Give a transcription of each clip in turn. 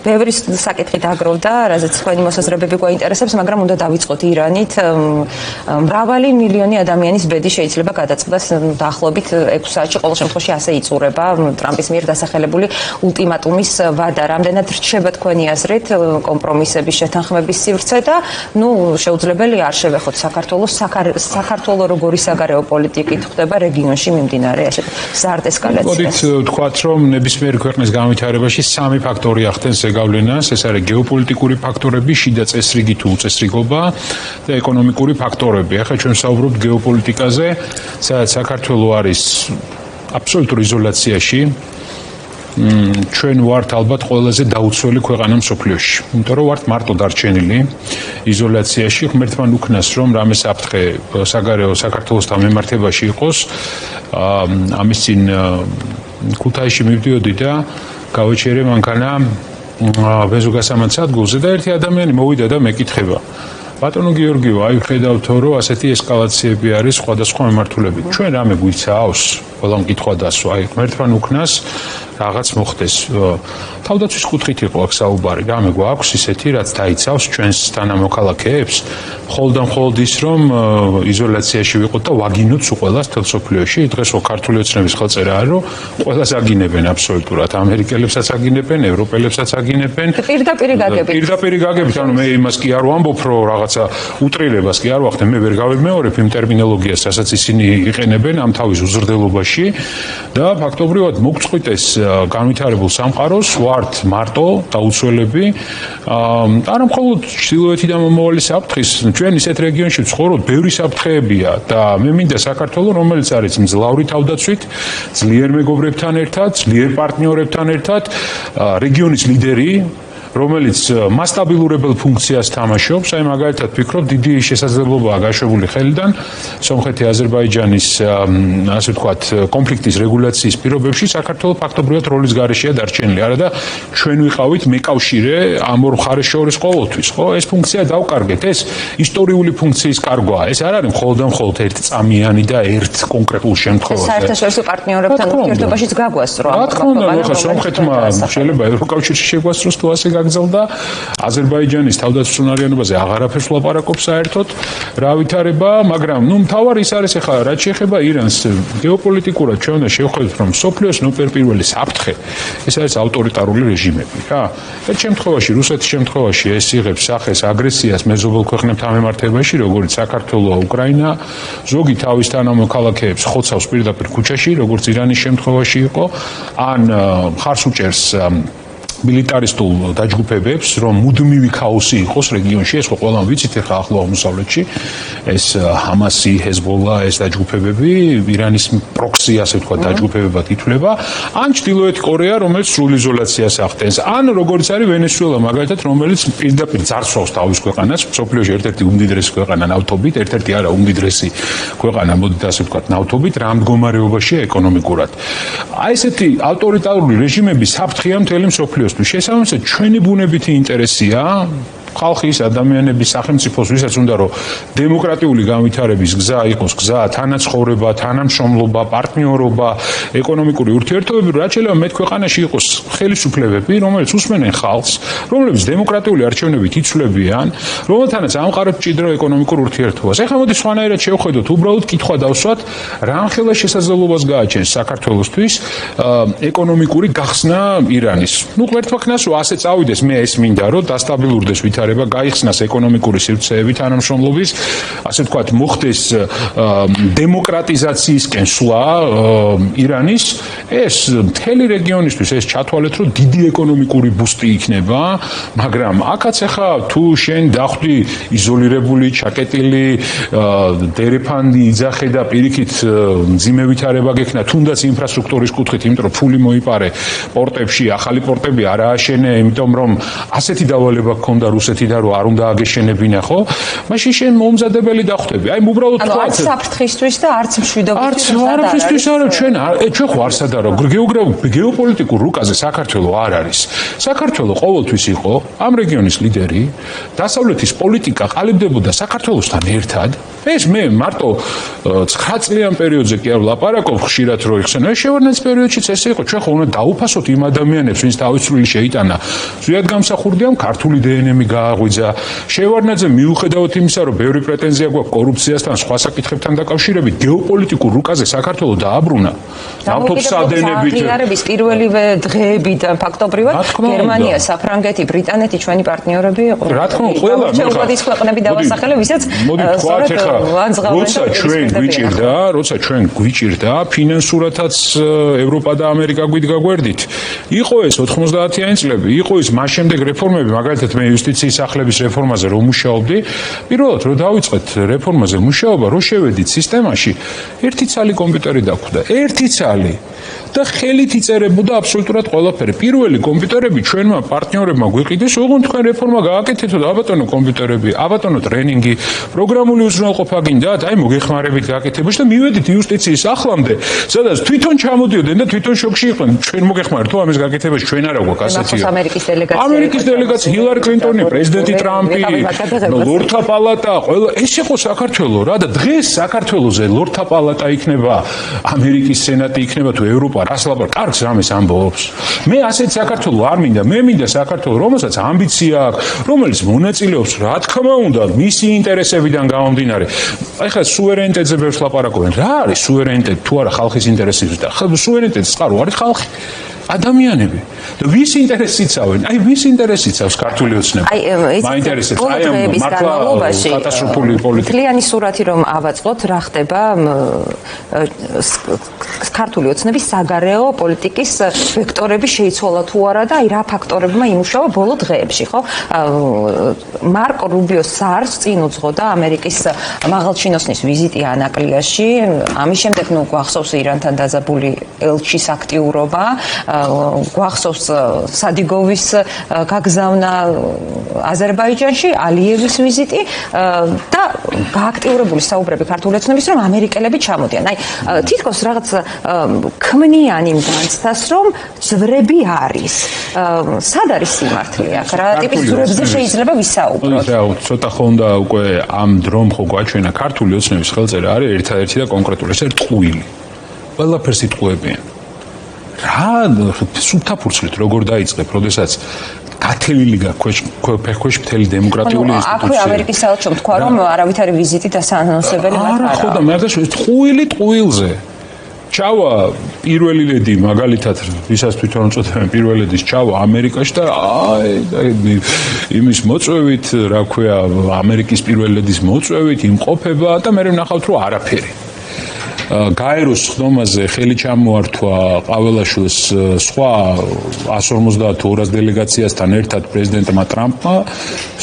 ბევრი საკითხი დაგროვდა, რაზეც თქვენი მოსაზრებები გვაინტერესებს, მაგრამ უნდა დავიწყოთ ირანით. მრავალი მილიონი ადამიანის ბედი შეიძლება გადაწყდეს დაახლოებით 6 საათში, ყოველ შემთხვევაში ასე იწურება ტრამპის მიერ დასახელებული ულტიმატუმის ვადა. რამდენად რჩება თქვენი აზრით კომპრომისების შეთანხმების სივრცე და შეუძლებელი არ შევეხოთ საქართველოს როგორი საგარეო პოლიტიკით ხდება რეგიონში მიმდინარე ასეთ ზარდ ესკალაციას. მოდით ვთქვათ, რომ ნებისმიერი ქვეყნის განვითარებაში სამი ფაქტორი ახდენს ზეგავლენას, ეს არის გეოპოლიტიკური ფაქტორები, შიდა წესრიგი თუ უწესრიგობა და ეკონომიკური ფაქტორები. ახლა ჩვენ ვსაუბრობთ გეოპოლიტიკაზე, სადაც საქართველო არის აბსოლუტურ იზოლაციაში. ჩვენ ვართ ალბათ ყველაზე დაუცველი ქვეყანა მსოფლიოში. იმიტომ რომ ვართ მარტო დარჩენილი იზოლაციაში. ღმერთმა უკნას რომ რამე საფრთხე საგარეო საქართველოსთან მიმართებაში იყოს. ამის წინ ქუთაისში მივდიოდი და გავეჩერე მანქანა ბენზოგასამანთ სადგურზე და ერთი ადამიანი მოვიდა და მეკითხება. ბატონო გიორგიო, აი ხედავთო რომ ასეთი ესკალაციები არის სხვადასხვა მიმართულებით. ჩვენ რამე გვიცავს? ყველა მკითხვა დასვა. აი ღმერთმა უკნას რაღაც მოხდეს. თავდაცვის კუთხით იყო აქ საუბარი. რამე გვაქვს ისეთი, რაც დაიცავს ჩვენს თანამოქალაქეებს, მხოლოდ ის, რომ იზოლაციაში ვიყოთ და ვაგინოთ სულ ყველას თელ სოფლიოში. დღეს ხო ქართული ოცნების ხელწერა არის, რომ ყველას აგინებენ აბსოლუტურად. ამერიკელებსაც აგინებენ, ევროპელებსაც აგინებენ. პირდაპირ გაგებით, ანუ მე იმას კი არ ვამბობ, რომ რაღაცა უტრირებას კი არ ვახდენ, მე ვერ გავიმეორებ იმ ტერმინოლოგიას, რასაც ისინი იყენებენ ამ თავის უზრდელობაში და ფაქტობრივად მოგწყვიტეს განვითარებულ სამყაროს ვართ მარტო დაუცველები. არა მხოლოდ ჩრდილოეთი და მომავალი საფრთხის, ჩვენ ისეთ რეგიონში ვცხოვრობთ, ბევრი საფრთხეებია და მე მინდა საქართველოს, რომელიც არის მძლავრი თავდაცვით, ძლიერ მეგობრებთან ერთად, ძლიერ პარტნიორებთან ერთად, რეგიონის ლიდერი, რომელიც მასტაბილურებელ ფუნქციას თამაშობს, აი მაგალითად ვფიქრობ, დიდი შესაძლებლობაა გაშვებული ხელიდან სომხეთი აზერბაიჯანის ასე ვთქვათ კონფლიქტის რეგულაციის პირობებში საქართველოს ფაქტობრივად როლის გარეშეა დარჩენილი. არა და ჩვენ ვიყავით მეკავშირე ამ ორ მხარეს შორის ყოველთვის, ხო? ეს ფუნქცია დავკარგეთ, ეს ისტორიული ფუნქციის კარგვაა. ეს არ არის მხოლოდ ერთწამიანი და ერთ კონკრეტულ შემთხვევაში. საერთაშორისო პარტნიორებთან ურთიერთობაშიც გაგვასწრო. რა თქმა უნდა, ხო, სომხეთმა შეიძლება ევროკავშირში შეგვასწროს თუ ასე გაგზავნა აზერბაიჯანის თავდაცვისუნარიანობაზე აღარაფერს ვლაპარაკობს საერთოდ რა ვითარება, მაგრამ მთავარი ის არის ახლა რაც შეეხება ირანს გეოპოლიტიკურად ჩვენ უნდა შევხედოთ რომ სოფლიოს პირველი საფრთხე ეს არის ავტორიტარული რეჟიმები რა. ერთ შემთხვევაში რუსეთის შემთხვევაში ეს იღებს სახეს აგრესიას მეზობელ ქვეყნებთან მიმართებაში როგორც საქართველო, უკრაინა, ზოგი თავის თანამოქალაქეებს ხოცავს პირდაპირ ქუჩაში როგორც ირანის შემთხვევაში იყო, ან მხარს უჭერს მილიტარისტულ დაჯგუფებებს, რომ მუდმივი ქაოსი იყოს რეგიონში, ეს ყველამ ვიცით ახლა ახლო აღმოსავლეთში, ეს ჰამასი, ჰეზბოლა, ეს დაჯგუფებები, ირანის პროქსი, ასე ვთქვათ, დაჯგუფებებად ითვლება, ან ჩრდილოეთ კორეა, რომელიც სრულ იზოლაციას ახდენს, ან როგორც არის ვენესუელა, მაგალითად, რომელიც პირდაპირ ძარცვავს თავის ქვეყანას, მსოფლიოში ერთ-ერთი უმდიდრესი ქვეყანა ნავთობით, ერთ-ერთი არა უმდიდრესი ქვეყანა, მოდით ასე ვთქვათ, ნავთობით, რა მდგომარეობაშია ეკონომიკურად. აი ესეთი ავტორიტარული რეჟიმები საფრთხეა მთელი მსოფლიოს. შესაბამისად ჩვენი ბუნებითი ინტერესია ხალხის, ადამიანების, სახელმწიფოს, ვისაც უნდა რომ დემოკრატიული განვითარების გზა იყოს გზა თანაცხოვრება, თანამშრომლობა, პარტნიორობა, ეკონომიკური ურთიერთობები, რაც შეიძლება მეტ ქვეყანაში იყოს ხელისუფლებები, რომელიც უსმენენ ხალხს, რომლებიც დემოკრატიული არჩევნებით იცვლებიან, რომელთანაც ამყარებს მჭიდრო ეკონომიკურ ურთიერთობას. ეხლა მოდი სხვანაირად შევხედოთ, უბრალოდ კითხვა დავსვათ, რამხელა შესაძლებლობას გააჩენს საქართველოსთვის ეკონომიკური გახსნა ირანის. ღმერთმა ქნას რომ ასე წავიდეს, მე ეს მინდა რომ დასტაბილურდეს გაიხსნას ეკონომიკური სივრცეები თანამშრომლობის, ასე ვთქვათ, მოხდეს დემოკრატიზაციისკენ სვლა ირანის, ეს მთელი რეგიონისთვის ეს ჩათვალეთ, რომ დიდი ეკონომიკური ბუსტი იქნება, მაგრამ აქაც ახლა თუ შენ დახვდი იზოლირებული, ჩაკეტილი, დერეფანდი იძახე და პირიქით მძიმე ვითარება გექნა, თუნდაც ინფრასტრუქტურის კუთხით, იმიტომ რომ ფული მოიპარე პორტებში, ახალი პორტები არ ააშენე, იმიტომ რომ ასეთი დავალება ჰქონდა რუსეთს რუსეთი და რომ არ უნდა აგეშენებინა ხო? მაშინ შენ მომზადებელი დახვდები. აი უბრალოდ ანუ არც საფრთხისთვის და არც მშვიდობისთვის არაფრისთვის არა ჩვენ ხო არ სადარო გეოპოლიტიკურ რუკაზე საქართველოს არ არის. საქართველოს ყოველთვის იყო ამ რეგიონის ლიდერი, დასავლეთის პოლიტიკა ყალიბდებოდა საქართველოსთან ერთად. ეს მე მარტო 9 წლიან პერიოდზე კი არ ვლაპარაკობ ხშირად რო იხსენო. ეს შევარდნაძის პერიოდშიც ესე იყო. ჩვენ ხო უნდა დაუფასოთ იმ ადამიანებს, ვინც თავისუფლი შეიტანა. ზუსტად გამსახურდიამ ქართული დნმ-ი გააღვიძა. შევარდნაძე მიუხედავად იმისა, რომ ბევრი პრეტენზია გვაქვს კორუფციასთან, სხვა საკითხებთან დაკავშირებით, გეოპოლიტიკურ რუკაზე საქართველოს დააბრუნა. ნავთობსადენებით აღიარების პირველივე დღეებიდან ფაქტობრივად გერმანია, საფრანგეთი, ბრიტანეთი ჩვენი პარტნიორები იყო. რა თქმა უნდა, ყველა მოდი ის ქვეყნები დავასახელე, ვისაც როცა ჩვენ გვიჭირდა ფინანსურათაც ევროპა და ამერიკა გვიდგა გვერდით. იყო ეს 90-იანი წლები, იყო ის მას შემდეგ რეფორმები, მაგალითად მე იუსტიციის სახლების რეფორმაზე რომ მუშაობდი, პირველად რომ დავიწყეთ რეფორმაზე მუშაობა, რომ შევედით სისტემაში, ერთი ცალი კომპიუტერი დაგვხვდა, ერთი ცალი. და ხელით იწერებოდა აბსოლუტურად ყველაფერი. პირველი კომპიუტერები ჩვენმა პარტნიორებმა გვიყიდეს, ოღონდ თქვენ რეფორმა გააკეთეთო და აბატონო კომპიუტერები, აბატონო ტრენინგი, პროგრამული უზრუნველყოფა გინდათ, აი მოგეხმარებით გააკეთებაში და მივედით იუსტიციის სახლამდე, სადაც თვითონ ჩამოდიოდნენ და თვითონ შოკში იყვნენ. ჩვენ მოგეხმარებთ თუ ამის გაკეთებაში ჩვენ არა გვაქვს ასეთია. ამერიკის დელეგაცია, ჰილარი კლინტონი, პრეზიდენტი ტრამპი, ლორდთა პალატა, ყველა ეს იყო საქართველოს რა და დღეს საქართველოზე ლორდთა პალატა იქნება, ამერიკის სენატი იქნება თუ ევროპა რას ლაპარაკობ, კარგს რამეს ამბობს. მე ასეთ საქართველოს არ მინდა, მე მინდა საქართველოს, რომელსაც ამბიცია აქვს, რომელიც მონაწილეობს, რა თქმა უნდა, მისი ინტერესებიდან გამომდინარე. ეხლა სუვერენიტეტზე ბევრს ლაპარაკობენ. რა არის სუვერენიტეტი თუ არა ხალხის ინტერესების და სუვერენიტეტის წყარო არის ხალხი. ადამიანები და ვის ინტერესს იცავენ? აი ვის ინტერესს იცავს ქართული ოცნება? მაინტერესებს აი ამ მართლა კატასტროფული პოლიტიკა. მთლიანი სურათი რომ ავაწყოთ, რა ხდება ქართული ოცნების საგარეო პოლიტიკის ვექტორები შეიცვალა თუ არა და აი რა ფაქტორებმა იმუშავა ბოლო დღეებში, ხო? მარკო რუბიოს SARS წინ უძღოდა ამერიკის მაღალჩინოსნის ვიზიტი ანაკლიაში. ამის შემდეგ ნუ გვახსოვს ირანთან დაძაბული ელჩის აქტიურობა. გვახსოვს სადიგოვის გაგზავნა აზერბაიჯანში, ალიევის ვიზიტი და გააქტიურებული საუბრები ქართული ოცნების რომ ამერიკელები ჩამოდიან. აი თითქოს რაღაც ქმნიანი განცდას რომ ძვრები არის. სად არის სიმართლე აქ? რა ტიპის ძვრებზე შეიძლება ვისაუბროთ? ცოტა ხო უნდა უკვე ამ დრომ ხო გვაჩვენა ქართული ოცნების ხელწერა არის ერთადერთი და კონკრეტული, ეს არის ტყუილი. ყველაფერს იტყუებიან. რა სულთა ფურცლით როგორ დაიწყებ, როდესაც გათელილი გაქვეშ მთელი დემოკრატიული ინსტიტუცია. აქვე ამერიკის საელჩომ თქვა რომ არავითარი ვიზიტი დასანონსებელი მათ არა. არა ხო და მე და ტყუილი ტყუილზე. ჩავა პირველი ლედი მაგალითად ვისაც თვითონ უწოდებენ პირველ ლედის ჩავა ამერიკაში და იმის მოწვევით, რა ქვია, ამერიკის პირველ ლედის მოწვევით იმყოფება და მე ვნახავთ რომ არაფერი. გაეროს ხდომაზე ხელი ჩამოართვა ყაველაშვილის სხვა 150-200 დელეგაციასთან ერთად პრეზიდენტმა ტრამპმა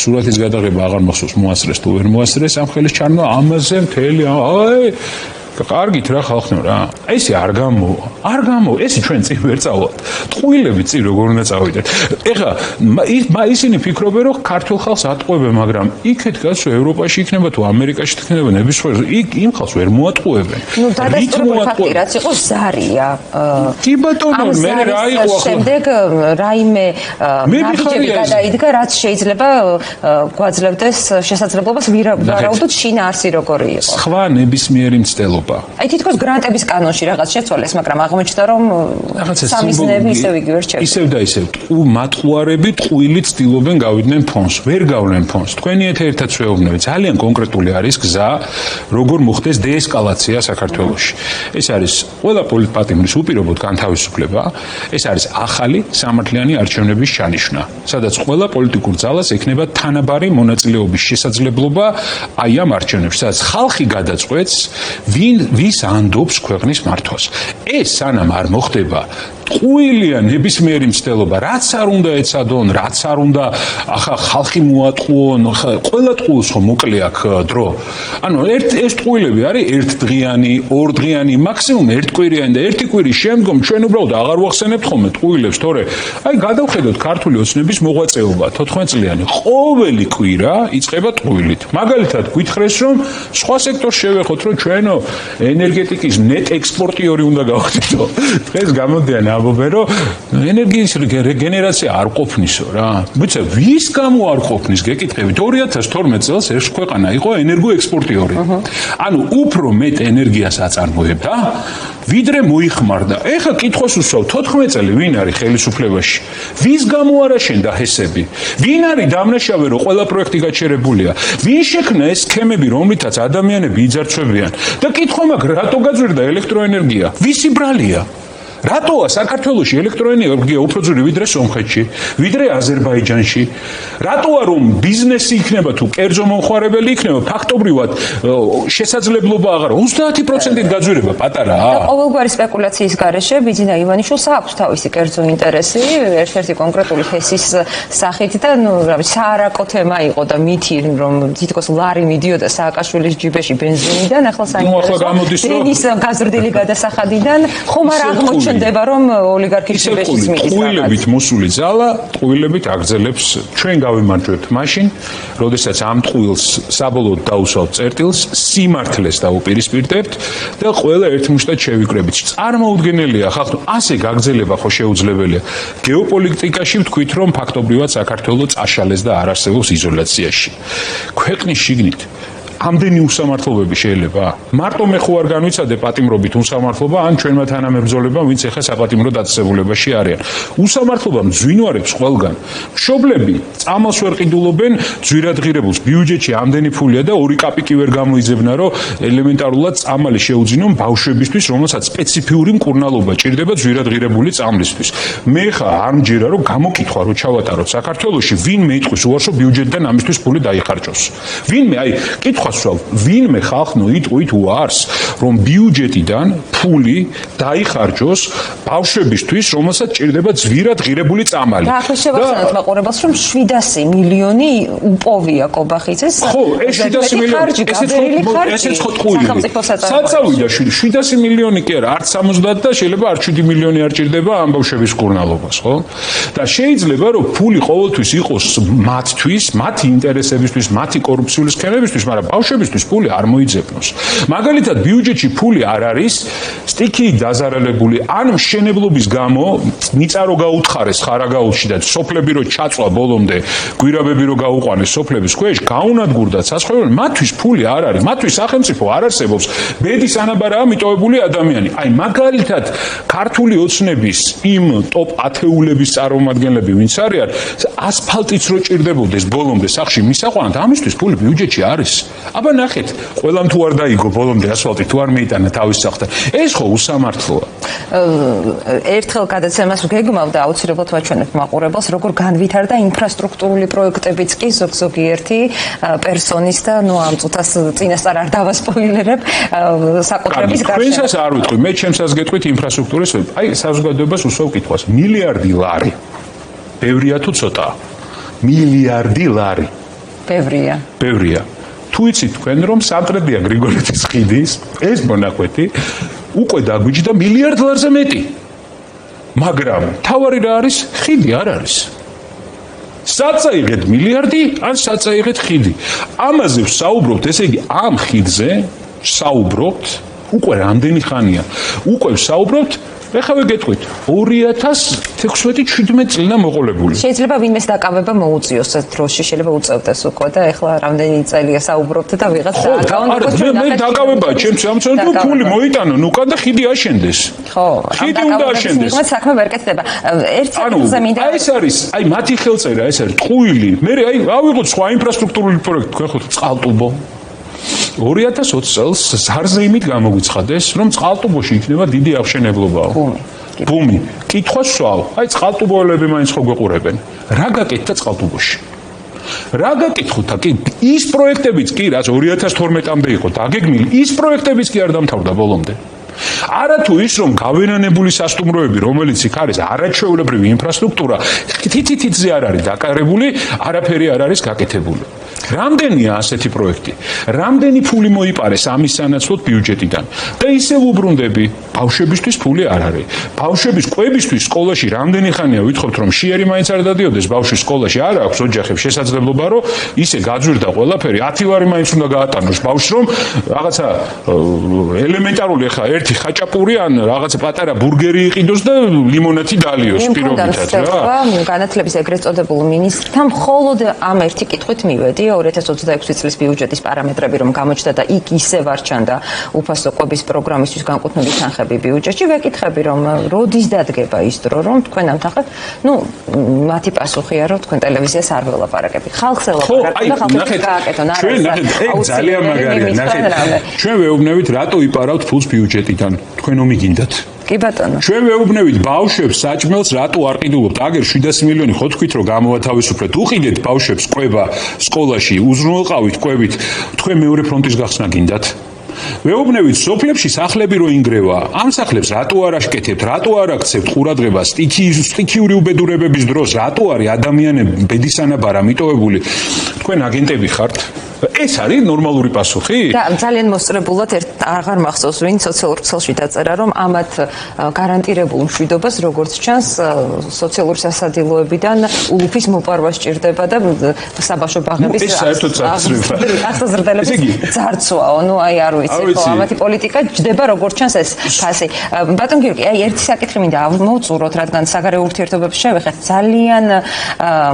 სურათის გადაღება აღარ მახსოვს მოასწრეს თუ ვერ მოასწრეს ამ ხელის ჩარნვა ამაზე მთელი კარგით რა ხალხნო რა. ესე არ გამოვა, ესე ჩვენ წინ ვერ წავალთ. ტყუილები წინ როგორ უნდა წავიდეთ. ეხლა ისინი ფიქრობენ რომ ქართულ ხალხს ატყუებენ, მაგრამ იქეთ კაცო ევროპაში იქნება თუ ამერიკაში იქნება ნებისმიერ იმ ხალხს ვერ მოატყუებენ. ნუ დადასტურებული ფაქტი რაც იყო ზარია. კი ბატონო, მე რა იყო ახლა. შემდეგ რაიმე ნაბიჯები გადაიდგა, რაც შეიძლება გვაძლევდეს შესაძლებლობას ვარაუდოთ შინაარსი როგორი იყო. სხვა ნებისმიერი მცდელობა. აი თითქოს გრანტების კანონში რაღაც შეცვალეს, მაგრამ აღმოჩნდა რომ სამიზნეები ისევ იგივე რჩება. ისევ და ისევ მატყუარები ტყუილი ცდილობენ გავიდნენ ფონს, ვერ გავლენ ფონს. თქვენი ერთად შეეუბნებით, ძალიან კონკრეტული არის გზა, როგორ მოხდეს დეესკალაცია საქართველოში. ეს არის ყველა პოლიტპატიმრის უპირობოდ განთავისუფლება, ეს არის ახალი სამართლიანი არჩევნების ჩანიშვნა, სადაც ყველა პოლიტიკურ ძალას ექნება თანაბარი მონაწილეობის შესაძლებლობა აი ამ არჩევნებში, სადაც ხალხი გადაწყვეტს, ვინ ვის ანდობს ქვეყნის მართვას. ეს სანამ არ მოხდება, ტყუილია ნებისმიერი მცდელობა, რაც არ უნდა ეცადონ, რაც არ უნდა ახლა ხალხი მოატყუონ, ყველა ტყუილს ხომ მოკლე აქ დრო. ანუ ეს ტყუილები არის ერთდღიანი, ორდღიანი, მაქსიმუმ ერთკვირიანი და ერთი კვირის შემდგომ ჩვენ უბრალოდ აღარ ვახსენებთ ხოლმე ტყუილებს, თორე აი გადავხედოთ ქართული ოცნების მოღვაწეობა 14 წლიანი. ყოველი კვირა იწყება ტყუილით. მაგალითად გითხრეს რომ სხვა სექტორს შევეხოთ რომ ჩვენო ენერგეტიკის ნეტ ექსპორტიორი უნდა გავხდიდო. დღეს გამოდიან ამბობენ რომ ენერგიის რეგენერაცია არ ყოფნისო რა. ვიცი ვის გამო არ ყოფნის გეკითხებით 2012 წელს ეს ქვეყანა იყო ენერგოექსპორტიორი. ანუ უფრო მეტ ენერგიას აწარმოებდა ვიდრე მოიხმარდა. ეხლა კითხვას უსვავ 14 წელი ვინ არის ხელისუფლებაში? ვის გამო არ აშენდა ჰესები? ვინ არის დამნაშავე რომ ყველა პროექტი გაჩერებულია? ვინ შექმნა ეს სქემები რომლითაც ადამიანები იძარცვებიან? და კითხვა მაქვს რატო გაძვირდა ელექტროენერგია? ვისი ბრალია? რატოა საქართველოში ელექტროენერგია უფრო ძვირი ვიდრე სომხეთში, ვიდრე აზერბაიჯანში? რატოა რომ ბიზნესი იქნება თუ კერძო მომხმარებელი იქნება, ფაქტობრივად შესაძლებლობა აღარა 30%-ით გაძვირება პატარაა. ყოველგვარი სპეკულაციის გარეშე ბიძინა ივანიშვილს აქვს თავისი კერძო ინტერესი, ერთ-ერთი კონკრეტული ჰესის სახით და საარაკო თემა იყო და მითი რომ თითქოს ლარი მიდიოდა სააკაშვილის ჯიბეში ბენზინიდან, ახლა საინტერესო ტრენის გაზრდილი გადასახადიდან ხომ არ აღმოჩნდება რომ ოლიგარქის ჯიბეშიც მიდის. ტყუილებით მოსული ძალა, ტყუილებით აგრძელებს ჩვენ გავიმარჯვებთ მაშინ, როდესაც ამ ტყუილს საბოლოოდ დაუსვავთ წერტილს, სიმართლეს დაუპირისპირდებთ და ყველა ერთმუშტად შევიკრებით. წარმოუდგენელია ხალხო, ასე გაგრძელება ხო შეუძლებელია. გეოპოლიტიკაში ვთქვით რომ ფაქტობრივად საქართველო წაშალეს და არ არსებობს იზოლაციაში. ქვეყნის შიგნით ამდენი უსამართლობები შეიძლება? მარტო მე ხო არ განვიცადე პატიმრობით უსამართლობა ან ჩვენმა თანამებრძოლებამ, ვინც ეხა საპატიმრო დაწესებულებაში არიან. უსამართლობა მძვინვარებს ყველგან. მშობლები წამალს ვერ ყიდულობენ ძვირადღირებულს. ბიუჯეტში ამდენი ფულია და ორი კაპიკი ვერ გამოიძებნა, რომ ელემენტარულად წამალი შეუძინონ ბავშვებისთვის, რომელსაც სპეციფიური მკურნალობა ჭირდება ძვირადღირებული წამლისთვის. მე ხა არ მჯერა რომ გამოკითხვა რო ჩავატაროთ საქართველოში, ვინმე იტყვის უარს რომ ბიუჯეტიდან ამისთვის ფული დაიხარჯოს. ვინმე აი კითხვა ვინმე ხალხნო იტყვით უარს რომ ბიუჯეტიდან ფული დაიხარჯოს ბავშვებისთვის, რომელსაც ჭირდება ძვირადღირებული წამალი. და ახლა შევახსენოთ მაყურებელს რომ 700 მილიონი უპოვია კობახიძეს. ხო, ეს 700 მილიონი ესეც ხო ტყუილი. საწავიდა 700 მილიონი კი არა, არც 70 და შეიძლება არც 7 მილიონი არ ჭირდება ამ ბავშვების მკურნალობას, ხო? და შეიძლება რომ ფული ყოველთვის იყოს მათთვის, მათი ინტერესებისთვის, მათი კორუფციული სქემებისთვის, მაგრამ ბავშვებისთვის ფული არ მოიძებნოს. მაგალითად, ბიუჯეტში ფული არ არის სტიქიით დაზარალებული, ან მშენებლობის გამო მიწა რო გაუთხარეს ხარაგაულში და სოფლები რო ჩაწვა ბოლომდე, გვირაბები რო გაუყვანეს სოფლების ქვეშ, გაუნადგურდა საცხოვრებელი, მათთვის ფული არ არის, მათთვის სახელმწიფო არ არსებობს. ბედის ანაბარაა მიტოვებული ადამიანი. აი მაგალითად, ქართული ოცნების იმ ტოპ 10-ულების წარმომადგენლები, ვინც არიან, ასფალტიც რო ჭირდებოდეს ბოლომდე სახში მისაყვანად, ამისთვის ფული ბიუჯეტში არის. აბა ნახეთ, ყველამ თუ არ დაიგო ბოლომდე ასფალტი, თუ არ მიიტანა თავის სახთან. ეს ხო უსამართლოა. ერთხელ გადაცემას გეგმავდა აუცილებლად ვაჩვენებ მაყურებელს, როგორ განვითარდა ინფრასტრუქტურული პროექტებიც კი ზოგიერთი პერსონის და ამ წუთას წინასწარ არ დავასპოილერებ საკუთრების გარშემო. ჩვენსაც არ ვიტყვი, მე ჩემსაც გეტყვით ინფრასტრუქტურის, აი საზოგადოებას უსვავ კითხვას. მილიარდი ლარი. ბევრია თუ ცოტაა? მილიარდი ლარი. ბევრია. ბევრია. თუ იცით თქვენ რომ სამტრედია გრიგოლეთის ხიდის ეს მონაკვეთი უკვე დაგვიჯდა მილიარდ ლარზე მეტი. მაგრამ თავარი რა არის? ხიდი არ არის. საწაიღეთ მილიარდი ან საწაიღეთ ხიდი. ამაზე ვსაუბრობთ, ესე იგი ამ ხიდზე ვსაუბრობთ უკვე რამდენი ხანია. უკვე ვსაუბრობთ ეხლა გეტყვით 2016-17 წლიდან მოყოლებული. შეიძლება ვინმეს დაკავება მოუწიოს ეს დროში, შეიძლება უწევდეს უკვე და ეხლა რამდენი წელია საუბრობთ და ვიღაც დააკავებდა. მე დაკავებაა ჩემს ამცენ თუ ფული მოიტანონ უკან და ხიდი აშენდეს. ხო, ხიდი უნდა აშენდეს. მიღმა საქმე ვერ კეთდება. ერთ საქმეზე მინდა ეს არის, აი მათი ხელწერა ეს არის ტყუილი. მე აი ავიღოთ სხვა ინფრასტრუქტურული პროექტი, თქვენ წყალტუბო 2020 წელს ზარზე იმით გამოგვიცხადეს, რომ წყალტუბოში იქნება დიდი აღშენებლობა. ბუმი. კითხვა სვავ. აი წყალტუბოელები მაინც ხო გვეყურებენ. რა გაკეთდა წყალტუბოში? რა გაკითხოთ კი ის პროექტებიც კი რაც 2012-მდე იყო დაგეგმილი ის პროექტებიც კი არ დამთავრდა ბოლომდე არათუ ის რომ გავენანებული სასტუმროები რომელიც იქ არის არაჩვეულებრივი ინფრასტრუქტურა თითითითზე არ არის დაკარებული არაფერი არ არის გაკეთებული რამდენია ასეთი პროექტი რამდენი ფული მოიპარეს ამის სანაცვლოდ ბიუჯეტიდან და ისევ უბრუნდები ბავშვებისთვის ფული არ არის ბავშვების კვებისთვის სკოლაში რამდენი ხანია ვითხოვთ რომ შიერი მაინც არ დადიოდეს ბავშვის სკოლაში არ აქვს ოჯახებს შესაძლებლობა რომ ისე გაძვირდა ყველაფერი 10 ლარი მაინც უნდა გაატანოს ბავშვს რომ რაღაცა ელემენტარული ხა ერთი ხაჭაპური ან რაღაცა პატარა ბურგერი იყიდოს და ლიმონათი დალიოს პირობითად რა განათლების ეგრეთ წოდებულ მინისტრთან მხოლოდ ამ ერთი კითხვით მივედი 2026 წლის ბიუჯეტის პარამეტრები რომ გამოჩნდა და იქ ისევ არ ჩანდა უფასო კვების პროგრამისთვის განკუთვნილი თანხები ბიუჯეტში ვეკითხები რომ როდის დადგება ის დრო რომ თქვენ ამთახეთ მათი პასუხია რომ თქვენ ტელევიზიას არ ველაპარაკებით ხალხს ელაპარაკებთ და ხალხს გააკეთონ არა ძალიან მაგარია ნახეთ ჩვენ ვეუბნებით რატო იპარავთ ფულს ბიუჯეტიდან თქვენ ომი გინდათ კი ბატონო ჩვენ ვეუბნებით ბავშვებს საჭმელს რატო არ ყიდულობთ აგერ 700 მილიონი ხო თქვით რომ გამოვათავისუფლეთ უყიდეთ ბავშვებს კვება სკოლაში უზრუნველყავით კვებით თქვენ მეორე ფრონტის გახსნა გინდათ ვეუბნებით სოფლებში სახლები რო ინგრევა ამ სახლებს რატო არ აშკეთებთ რატო არ აქცევთ ყურადღებას სტიქიური უბედურებების დროს რატო არის ადამიანები ბედისანაბარა მიტოვებული თქვენ აგენტები ხართ ეს არის ნორმალური პასუხი? და ძალიან მოსწრებულად აღარ მახსოვს ვინ სოციალურ ქსელში დაწერა რომ ამათ გარანტირებულ მშვიდობას როგორც ჩანს სოციალურ სასადილოებიდან ულუფის მოპარვა სჭირდება და საბავშვო ბაღების აღსაზრდელების ძარცვაო ნუ აი არ ვიცი ხო ამათი პოლიტიკა ჯდება როგორც ჩანს ეს ფასი ბატონ გიორგი აი ერთი საკითხი მინდა მოვწუროთ რადგან საგარეო ურთიერთობებს შევეხეთ ძალიან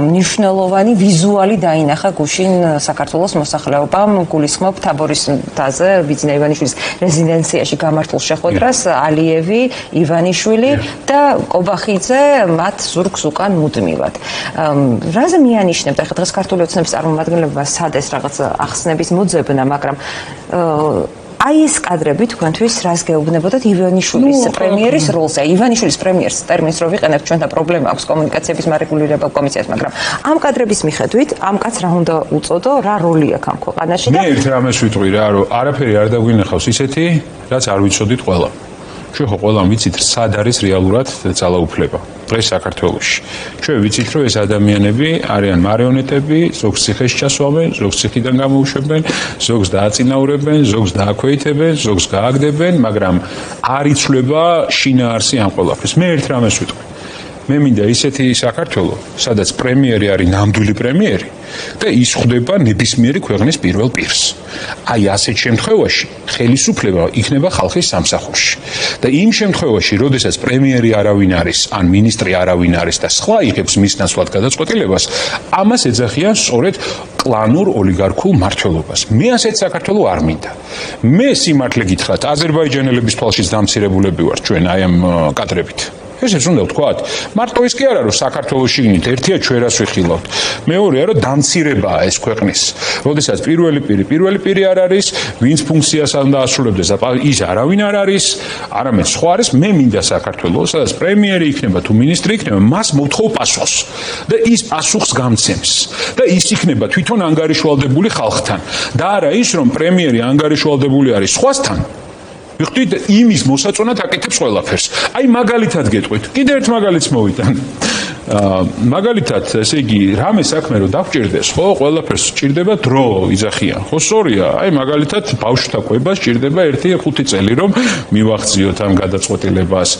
მნიშვნელოვანი ვიზუალი დაინახა გუშინ საქართველოს მოსახლეობამ გულისხმობ თაბორის მთაზე ბიძინა ივანიშვილის რეზიდენციაში გამართულ შეხვედრას ალიევი ივანიშვილი და კობახიძე მათ ზურგს უკან მუდმივად რაზე მიანიშნებთ ახლა დღეს ქართული ოცნების წარმომადგენლებმა სადეს რაღაც ახსნების მოძებნა მაგრამ აი ეს კადრები თქვენთვის რას გეუბნებოდათ ივანიშვილის პრემიერის როლზე ივანიშვილის პრემიერს ტერმინს რო ვიყენებთ ჩვენ და პრობლემა აქვს კომუნიკაციების მარეგულირებელ კომისიას მაგრამ ამ კადრების მიხედვით ამ კაცს რა უნდა უწოდო რა როლი აქვს ამ ქვეყანაში და მე ერთ რამეს ვიტყვი რა რომ არაფერი არ დაგვინახავს ისეთი რაც არ ვიცოდით ყველა ჩვენ ხო ყველამ ვიცით სად არის რეალურად ძალაუფლება დღეს საქართველოში ჩვენ ვიცით რომ ეს ადამიანები არიან მარიონეტები ზოგს ციხეში ჩასვამენ ზოგს ციხიდან გამოუშვებენ ზოგს დააწინაურებენ ზოგს დააქვეითებენ ზოგს გააგდებენ მაგრამ არ იცვლება შინაარსი ამ ყველაფრის მე ერთ რამეს ვიტყვი მე მინდა ისეთი საქართველო სადაც პრემიერი არის ნამდვილი პრემიერი და ის ხვდება ნებისმიერი ქვეყნის პირველ პირს აი ასეთ შემთხვევაში ხელისუფლება იქნება ხალხის სამსახურში და იმ შემთხვევაში როდესაც პრემიერი არავინ არის ან მინისტრი არავინ არის და სხვა იღებს მის ნაცვლად გადაწყვეტილებას ამას ეძახიან სწორედ კლანურ ოლიგარქულ მმართველობას მე ასეთ საქართველო არ მინდა მე სიმართლე გითხრათ აზერბაიჯანელების თვალშიც დამცირებულები ვართ ჩვენ აი ამ კადრებით ესეც უნდა ვთქვათ მარტო ის კი არა რომ საქართველოს შიგნით ერთია ჩვენ რას ვიხილავთ მეორეა რომ დამცირებაა ეს ქვეყნის როდესაც პირველი პირი არ არის ვინც ფუნქციას უნდა ასრულებდეს და ის არავინ არ არის არამედ სხვა არის მე მინდა საქართველოს სადაც პრემიერი იქნება თუ მინისტრი იქნება მას მოვთხოვ პასუხს და ის პასუხს გამცემს და ის იქნება თვითონ ანგარიშვალდებული ხალხთან და არა ის რომ პრემიერი ანგარიშვალდებული არის სხვასთან ვიხდით იმის მოსაწონად აკეთებს ყველაფერს. აი მაგალითად გეტყვით. კიდევ ერთ მაგალითს მოვიტან. მაგალითად, ესე იგი, რამე საქმე რო დაგჭირდეს, ხო, ყველაფერს სჭირდება დრო, იძახიან. ხო, სწორია. აი მაგალითად, ბავშვთა კვებას სჭირდება 1-5 წელი, რომ მივახციოთ ამ გადაწყვეტილებას.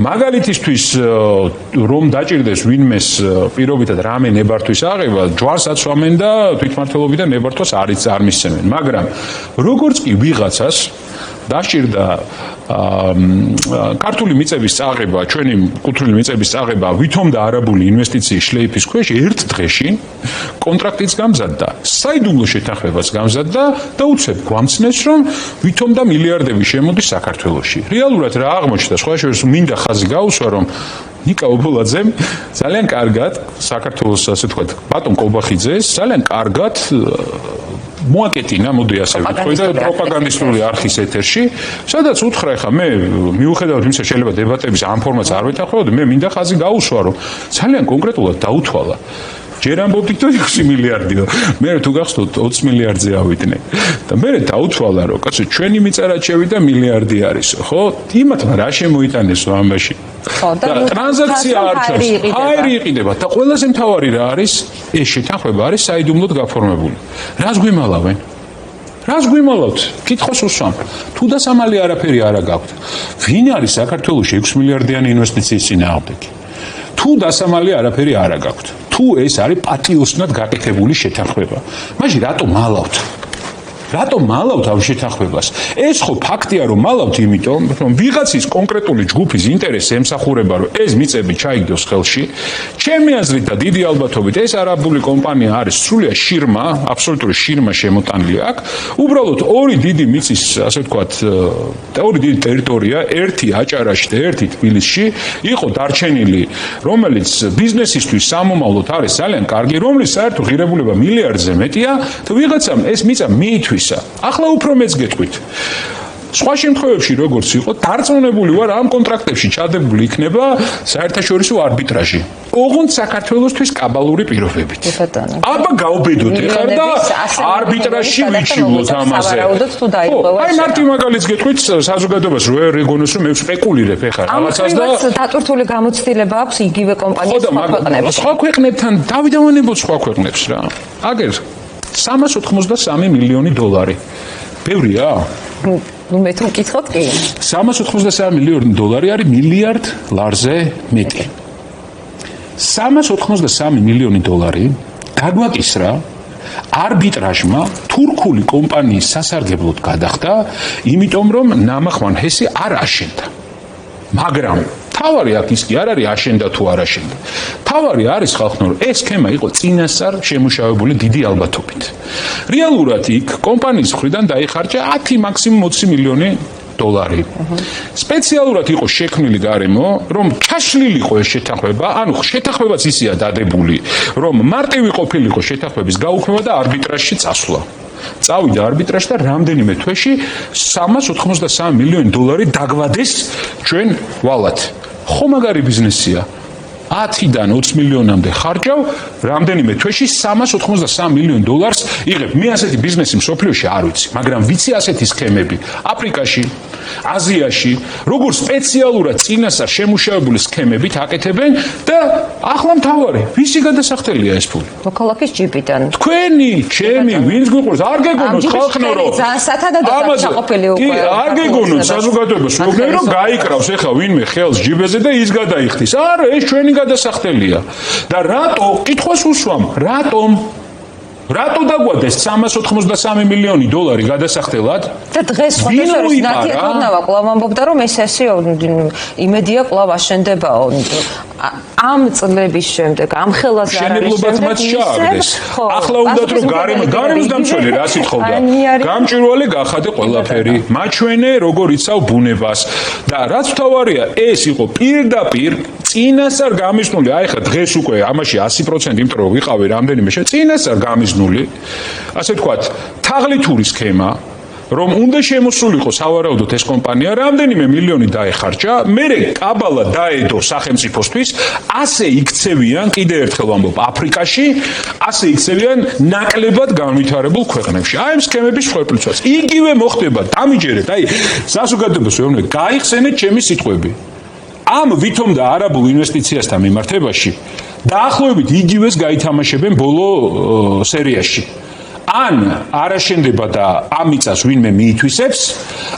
მაგალითისთვის, რომ დაჭირდეს ვინმეს პირობითად რამე ნებართვის აღება, ჯვარს აწვამენ და თვითმმართველობიდან ნებართვას არ მისცემენ. მაგრამ როგორც კი ვიღაცას დასჭირდა ქართული მიწების წაღება, ჩვენი კულტურული მიწების წაღება, ვითომ და არაბული ინვესტიციის შლეიფის ქვეშ ერთ დღეში კონტრაქტიც გამზადდა, საიდუმლო შეთანხმებაც გამზადდა და უცებ გვამცნეს, რომ ვითომ და მილიარდები შემოდის საქართველოში. რეალურად რა აღმოჩნდა, სხვა შორის მინდა ხაზი გაუსვა, რომ ნიკა ობოლაძემ ძალიან კარგად საქართველოს ასე ვთქვათ, ბატონ კობახიძეს ძალიან კარგად მოაკეტინა, მოდი ასე ვთქვი და პროპაგანდისტული არხის ეთერში, სადაც უთხრა ხა მე მიუხედავად იმისა შეიძლება დებატების ამ ფორმატს არ ვეთანხმებოდი, მე მინდა ხაზი გაუსვა, რომ ძალიან კონკრეტულად დაუთვალა. ჯერ ამბობდით რომ 6 მილიარდიო. მე თუ გახსოვთ 20 მილიარდზე ავიდნენ. და მე დაუთვალა რომ კაცო ჩვენი მიწა რაც შევიდა მილიარდი არისო, ხო? იმათმა რა შემოიტანესო ამაში? და ტრანზაქცია არ ჩანს. ჰაერი იყიდება და ყველაზე მთავარი რა არის? ეს შეთანხმება არის საიდუმლოდ გაფორმებული. რას გვიმალავენ? რას გვიმალავთ? კითხოს უსვამ. თუ დასამალი არაფერი არა გაქვთ. ვინ არის საქართველოში 6 მილიარდიანი ინვესტიციის წინააღმდეგი? თუ დასამალი არაფერი არა გაქვთ. თუ ეს არის პატიოსნად გაკეთებული შეთანხმება. მაშინ რატომ მალავთ? რატომ მალავთ ამ შეთანხმებას? ეს ხო ფაქტია რომ მალავთ იმიტომ, რომ ვიღაცის კონკრეტული ჯგუფის ინტერესს ემსახურება, რომ ეს მიწები ჩაიგდოს ხელში. ჩემი აზრით და დიდი ალბათობით ეს არაბული კომპანია არის სრულიად შირმა, აბსოლუტური შირმა შემოტანილი აქ. უბრალოდ ორი დიდი მიწის, ასე ვთქვათ, ორი დიდი ტერიტორია, ერთი აჭარაში და ერთი თბილისში იყო დარჩენილი, რომელიც ბიზნესისთვის სამომავლოდ არის ძალიან კარგი, რომლის საერთო ღირებულება მილიარდზე მეტია და ვიღაცამ ეს მიწა მიითვისა. ახლა უფრო მეც გეტყვით. სხვა შემთხვევებში როგორც იყო, დარწმუნებული ვარ ამ კონტრაქტებში ჩადებული იქნება საერთაშორისო არბიტრაჟი. ოღონდ საქართველოსთვის კაბალური პირობებით. აბა გავბედოთ ეხლა და არბიტრაჟში ვიჩივლოთ ამაზე. აი მარტი მაგალითს გეტყვით საზოგადოებას რო ეგონოს რომ მე ვსპეკულირებ ეხლა რაღაცას და დატვირთული გამოცდილება აქვს იგივე კომპანიის სხვა ქვეყნებში. სხვა ქვეყნებთან დავიდავანებოთ სხვა ქვეყნებს რა. აგერ 383 მილიონი დოლარი. ბევრია? ნუ მე თუ მკითხოთ კი. 383 მილიონი დოლარი არის მილიარდ ლარზე მეტი. 383 მილიონი დოლარი დაგვაკისრა არბიტრაჟმა თურქული კომპანიის სასარგებლოდ გადახდა, იმიტომ რომ ნამახვან ჰესი არ აშენდა. მაგრამ თავარი აქ ის კი არ არის აშენდა თუ არ აშენდა. თავარი არის ხალხო რომ ეს სქემა იყო წინასწარ შემუშავებული დიდი ალბათობით. რეალურად იქ კომპანიის მხრიდან დაიხარჯა 10 მაქსიმუმ 20 მილიონი დოლარი. სპეციალურად იყო შექმნილი გარემო, რომ ჩაშლილიყო ეს შეთანხმება, ანუ შეთანხმებაც ისეა დადებული, რომ მარტივი ყოფილიყო შეთანხმების გაუქმება და არბიტრაჟში წასვლა. წავიდა არბიტრაჟში და რამდენიმე თვეში 383 მილიონი დოლარი დაგვადეს ჩვენ ვალად. ხო მაგარი ბიზნესია. 10-დან 20 მილიონამდე ხარჯავ, რამდენიმე თვეში 383 მილიონ დოლარს იღებ. მე ასეთი ბიზნესი მსოფლიოში არ ვიცი, მაგრამ ვიცი ასეთი სქემები აფრიკაში, აზიაში, როგორც სპეციალურად წინასწარ შემუშავებული სქემებით აკეთებენ და ახლა მთავარი, ვისი გადასახდელია ეს ფული? მოქალაქის ჯიპიდან. თქვენი, ჩემი, ვინც გიყვარს, არ გეგონოთ ხალხნო რომ ძალიან სათადადოდ ჩაყოფილი უკვე. არ გეგონოთ საზოგადოებას, რომ გაიკრავს ეხლა ვინმე ხელს ჯიბეზე და ის გადაიხდის. არა, ეს ჩვენი გადასახდელია. და რატო? კითხვას უსვამ. რატო დაგვადეს 383 მილიონი დოლარი გადასახდელად? და დღეს ხოთაშორის ნათია თოდნავა კვლავ ამბობდა რომ ეს ესეო იმედია კვლავ აშენდებაო. ამ წლების შემდეგ, ამ ხელას არ არის შენებლობათმაც ჩააგდეს. ახლა უნდათ რომ გარემოს დამცველი რა სიტყვა. გამჭვირვალე გახადე ყველაფერი. მაჩვენე როგორ იცავ ბუნებას. და რაც თავარია, ეს იყო პირდაპირ წინასწარ გამიზნული. აი ხა დღეს უკვე ამაში 100% იმიტომ რომ ვიყავი რამდენიმე წინასწარ გამიზნული, ასე ვთქვათ, თაღლითური სქემა, რომ უნდა შემოსულიყო სავარაუდოდ ეს კომპანია, რამდენიმე მილიონი დაეხარჯა, მერე კაბალა დაედო სახელმწიფოსთვის, ასე იქცევიან, კიდევ ერთხელ ვამბობ, აფრიკაში, ასე იქცევიან ნაკლებად განვითარებულ ქვეყნებში. აი ამ სქემების ხერხლიცვაც. იგივე მოხდება, დამიჯერეთ, აი საზოგადოებას ვეუბნები, გაიხსენეთ ჩემი სიტყვები. ამ ვითომ და არაბულ ინვესტიციასთან მიმართებაში დაახლოებით იგივეს გაითამაშებენ ბოლო სერიაში. ან არ აშენდება და ამ მიწას ვინმე მიითვისებს,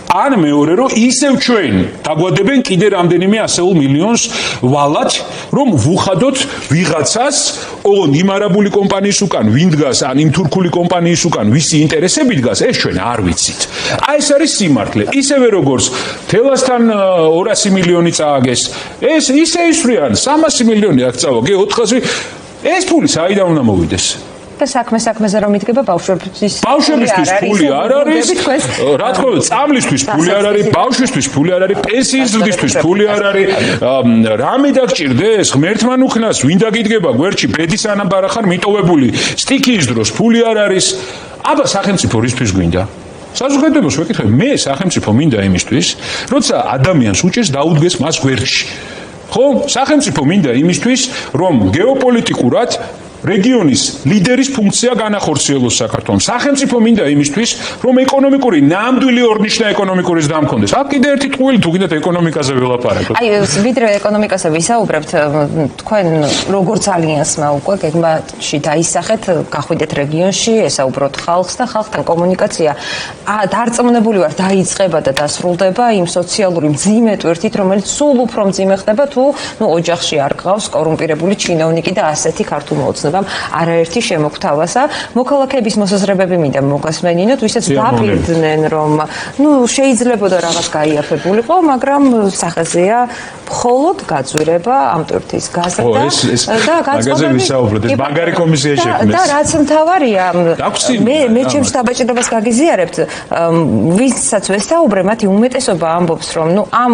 ან მეორე რომ ისევ ჩვენ დაგვადებენ კიდე რამდენიმე ასეულ მილიონს ვალად, რომ ვუხადოთ ვიღაცას, ოღონდ იმ არაბული კომპანიის უკან ვინ დგას, ან იმ თურქული კომპანიის უკან ვისი ინტერესები დგას, ეს ჩვენ არ ვიცით. აი ეს არის სიმართლე. ისევე როგორც თელასთან 200 მილიონი წააგეს, ეს ისე ისვრიან 300 მილიონი აქ წავაგე 400. ეს ფული საიდან უნდა მოვიდეს? და საქმეზე რომ იდგება ბავშვებისთვის ფული არ არის, რა თქმა უნდა, წამლისთვის ფული არ არის, ბავშვისთვის ფული არ არის, პენსიის ზრდისთვის ფული არ არის, რამე დაგჭირდეს, ღმერთმან უხნას, ვინ დაგიდგება გვერდში, ბედის ანაბარახარ მიტოვებული, სტიქიის დროს ფული არ არის. აბა სახელმწიფო რისთვის გვინდა? საზოგადოებას ვეკითხებ, მე სახელმწიფო მინდა იმისთვის, როცა ადამიანს უჭერს დაუდგეს მას გვერდში. ხო, სახელმწიფო მინდა იმისთვის, რომ გეოპოლიტიკურად რეგიონის ლიდერის ფუნქცია განახორციელოს საქართველოს. სახელმწიფო მინდა იმისთვის, რომ ეკონომიკური ნამდვილი ორნიშნა ეკონომიკურის დამქონდეს. აქ კიდე ერთი ტყუილი თუ გინდათ ეკონომიკაზე ველაპარაკოთ. აი, ვიდრე ეკონომიკაზე ვისაუბრებთ, თქვენ როგორც ალიანსმა უკვე გეგმაში დაისახეთ, გახვიდეთ რეგიონში, ესაუბროთ ხალხს და ხალხთან კომუნიკაცია დარწმუნებული ვარ დაიწყება და დასრულდება იმ სოციალური მძიმე ტვირთით, რომელიც სულ უფრო მძიმე ხდება თუ ოჯახში არ გყავს კორუმპირებული ჩინოვნიკი და ასეთი ქართულმა ოცნებამ არაერთი შემოგთავაზა. მოქალაქეების მოსაზრებები მინდა მოგასმენინოთ, ვისაც დაპირდნენ, რომ შეიძლებოდა რაღაც გაიაფებულიყო, მაგრამ სახეზეა მხოლოდ გაძვირება ამ ტვირთის გაზრდა და განწყობები მაგარი კომისია შექმნეს. და რაც მთავარია, მე ჩემს დაბაჭირებას გაგიზიარებთ, ვისაც ვესაუბრე, მათი უმეტესობა ამბობს, რომ ამ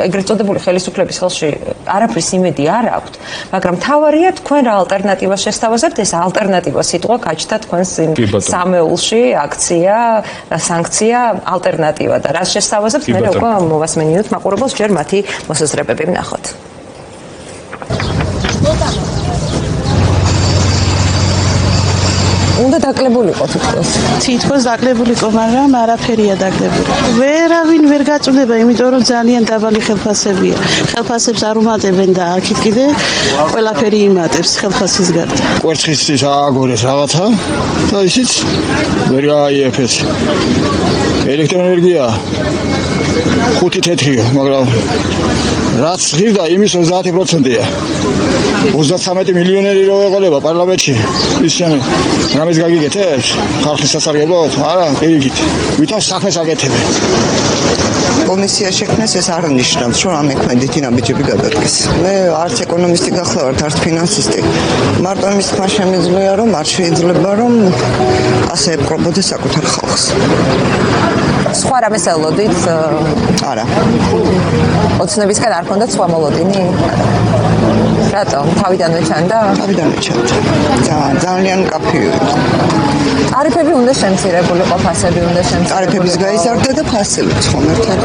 ეგრეთ წოდებული ხელისუფლების ხელში არაფრის იმედი არ აქვთ, მაგრამ მთავარია თქვენ რა ალტერნატივას შესთავაზებთ, ეს ალტერნატივა სიტყვა გაჩნდა თქვენს სამეულში, აქცია, სანქცია, ალტერნატივა და რას შესთავაზებთ, მე უკვე მოვასმენინოთ მაყურებელს, ჯერ მათი მოსაზრებები ვნახოთ. უნდა დაკლებულიყო თითქოს. თითქოს დაკლებულიყო, მაგრამ არაფერია დაკლებული. ვერავინ ვერ გაწუდება, იმიტომ რომ ძალიან დაბალი ხელფასებია. ხელფასებს არ უმატებენ და აქეთ კიდე ყველაფერი იმატებს ხელფასის გარდა. კვერცხის ააგორეს რაღაცა და ისიც ვერ გააიაფეს. ელექტროენერგია 5 თეთრია, მაგრამ რაც ღირდა იმის 30%-ია. 33 მილიონერი რო ეყოლება პარლამენტში. ისინი რამეს გაგიგეთებს? ხალხის სასარგებლოდ? არა, პირიქით. ვითომ საქმეს აკეთებენ. კომისია შექმნეს, ეს არ ნიშნავს, რომ ამ ექმედითი ნაბიჯები გადადგეს. მე არც ეკონომისტი გახლავართ, არც ფინანსისტი. მარტო იმის თქმა შემიძლია, რომ არ შეიძლება, რომ ასე ეპყრობოდეს საკუთარ ხალხს. სხვა რამეს ელოდით? არა. ოცნებისგან არ ქონდათ სხვა მოლოდინი? რატომ? თავიდანვე ჩანდა? თავიდანვე ჩანდა. ძალიან კაფეო. ტარიფები უნდა შემცირებულიყო, ფასები უნდა შემცირებულიყო. ტარიფების გაიზარდა და ფასებიც ხომ ერთად.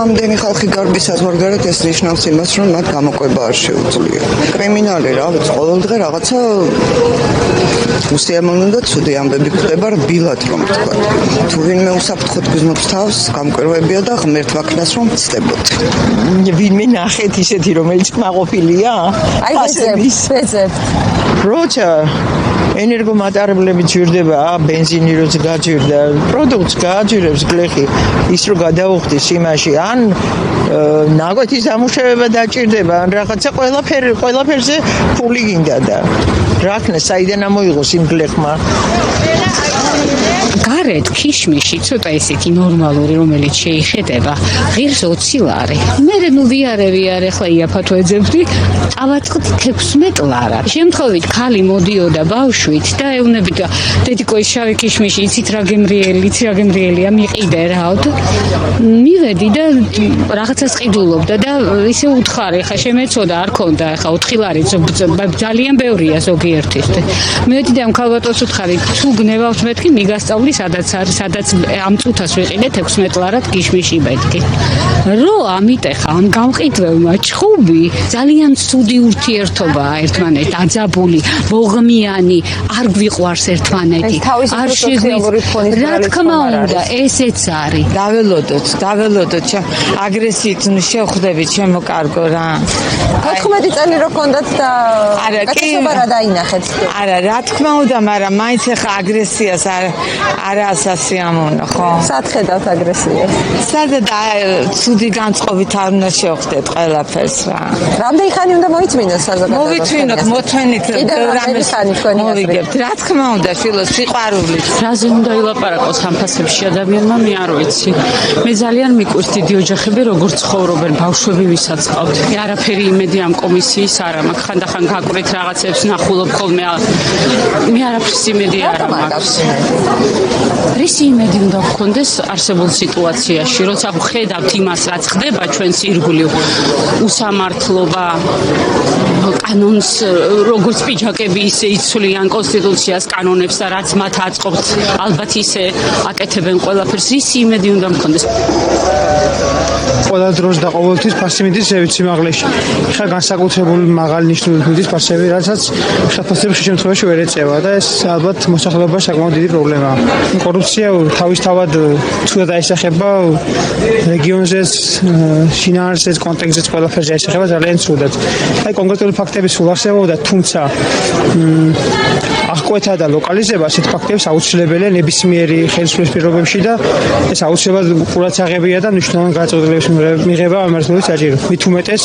ამდენი ხალხი გარბის საზღვარგარეთ ეს ნიშნავს იმას, რომ მათ გამოყვება არ შეუძლია. კრიმინალი რა, ყოველდღე რაღაცა უსიამოვნო და ცუდი ამბები ხდება რბილად რომ თქვა. თუ ვინმე უსაფრთხოდ გზნობს თავს, გამკვირვებია და ღმერთ ვაქნას რომ ცდებოთ. ვინმე ნახეთ ისეთი რომელიც კმაყოფილია? აი ვეძებ. როცა ენერგომატარებლები ჯირდება, ბენზინი როცა გაჯირდა, პროდუქტს გააჯირებს გლეხი, ის რო გადაუხდის იმაში, ან ნაკვეთის დამუშავება დაჭირდება, ან რაღაცა ყველაფერზე ფული გინდა და რა ქნა საიდან ამოიღოს იმ გლეხმა? გარეთ ქიშმიში ცოტა ისეთი ნორმალური რომელიც შეიხედება ღირს 20 ლარი. მე ვიარე ახლა იაფათო ეძებდი ავაწყოთ 16 ლარა. შემთხვევით ქალი მოდიოდა ბავშვით და ეუბნებოდა დედიკო ის შავი ქიშმიში იცით რა გემრიელია მიყიდე რაო და მივედი და რაღაცას ყიდულობდა და ისე უთხარი ხა შემეცოდა არ ქონდა ხა 4 ლარი ძალიან ბევრია ზოგიერთის. მივედი და ამ ქალბატონს უთხარი თუ გნევავთ მეთქი მიგასწავლი სადაც ამ წუთას ვიყიდე 16 ლარად გიშმიში მეთქი. რო ამიტეხა ამ გამყიდველმა ჩხუბი ძალიან ცუდი ურთიერთობაა ერთმანეთ დაძაბული, ბოღმიანი, არ გვიყვარს ერთმანეთი. არ შეგვიძლია. რა თქმა უნდა, ესეც არის. დაველოდოთ აგრესიით შევხვდებით ჩემო კარგო რა. 14 წელი რო ქონდათ და გაწესობა რა დაინახეთ? არა, რა თქმა უნდა, მაგრამ მაინც ახლა აგრესიას არა ასასიამოვნო, ხო? სად ხედავთ აგრესიას? სადაც ცუდი განწყობით არ უნდა შევხვდეთ ყველაფერს რა. რამდენი ხანი უნდა მოიწმინოს საზოგადოებას? მოთვენით რამეს მოვიგებთ. რა თქმა უნდა, შილო სიყვარულით. რაზე უნდა ილაპარაკოს ამ ფასებში ადამიანმა, მე არ ვიცი. მე ძალიან მიკვირს დიდი ოჯახები როგორ ცხოვრობენ, ბავშვები ვისაც ყავთ. მე არაფერი იმედი ამ კომისიის არ მაქვს. ხანდახან გაკვირით რაღაცებს ნახულობ ხოლმე. მე არაფრის იმედი არ მაქვს. რისი იმედი უნდა გქონდეს არსებულ სიტუაციაში, როცა ვხედავთ იმას, რაც ხდება ჩვენს ირგვლივ, უსამართლობა, კანონს, როგორც პიჯაკები ისე იცვლიან კონსტიტუციას, კანონებს და რაც მათ აწყობთ, ალბათ ისე აკეთებენ ყველაფერს. რისი იმედი უნდა გქონდეს? ყველა დროს და ყოველთვის ფასი მიდის სიმაღლეში. ხა განსაკუთრებული მაღალი ნიშნულით მიდის ფასები, რასაც ხელფასების შემთხვევაში ვერ ეწევა და ეს ალბათ მოსახლეობაში საკმაოდ დიდი პრობლემაა. კორუფცია თავისთავად თუ დაისახება რეგიონზეც, შინაარსზეც, კონტექსტზეც ყველაფერზე აისახება ძალიან ცუდად. აი კონკრეტული ფაქტები სულ არსებობდა, თუმცა აღკვეთა და ლოკალიზება ასეთ ფაქტებს აუცილებელია ნებისმიერი ხელისუფლების პირობებში და ეს აუცილებლად ყურადღებია და მნიშვნელოვანი გადაწყვეტილების მიღება მმართველობის საჭირო. მით უმეტეს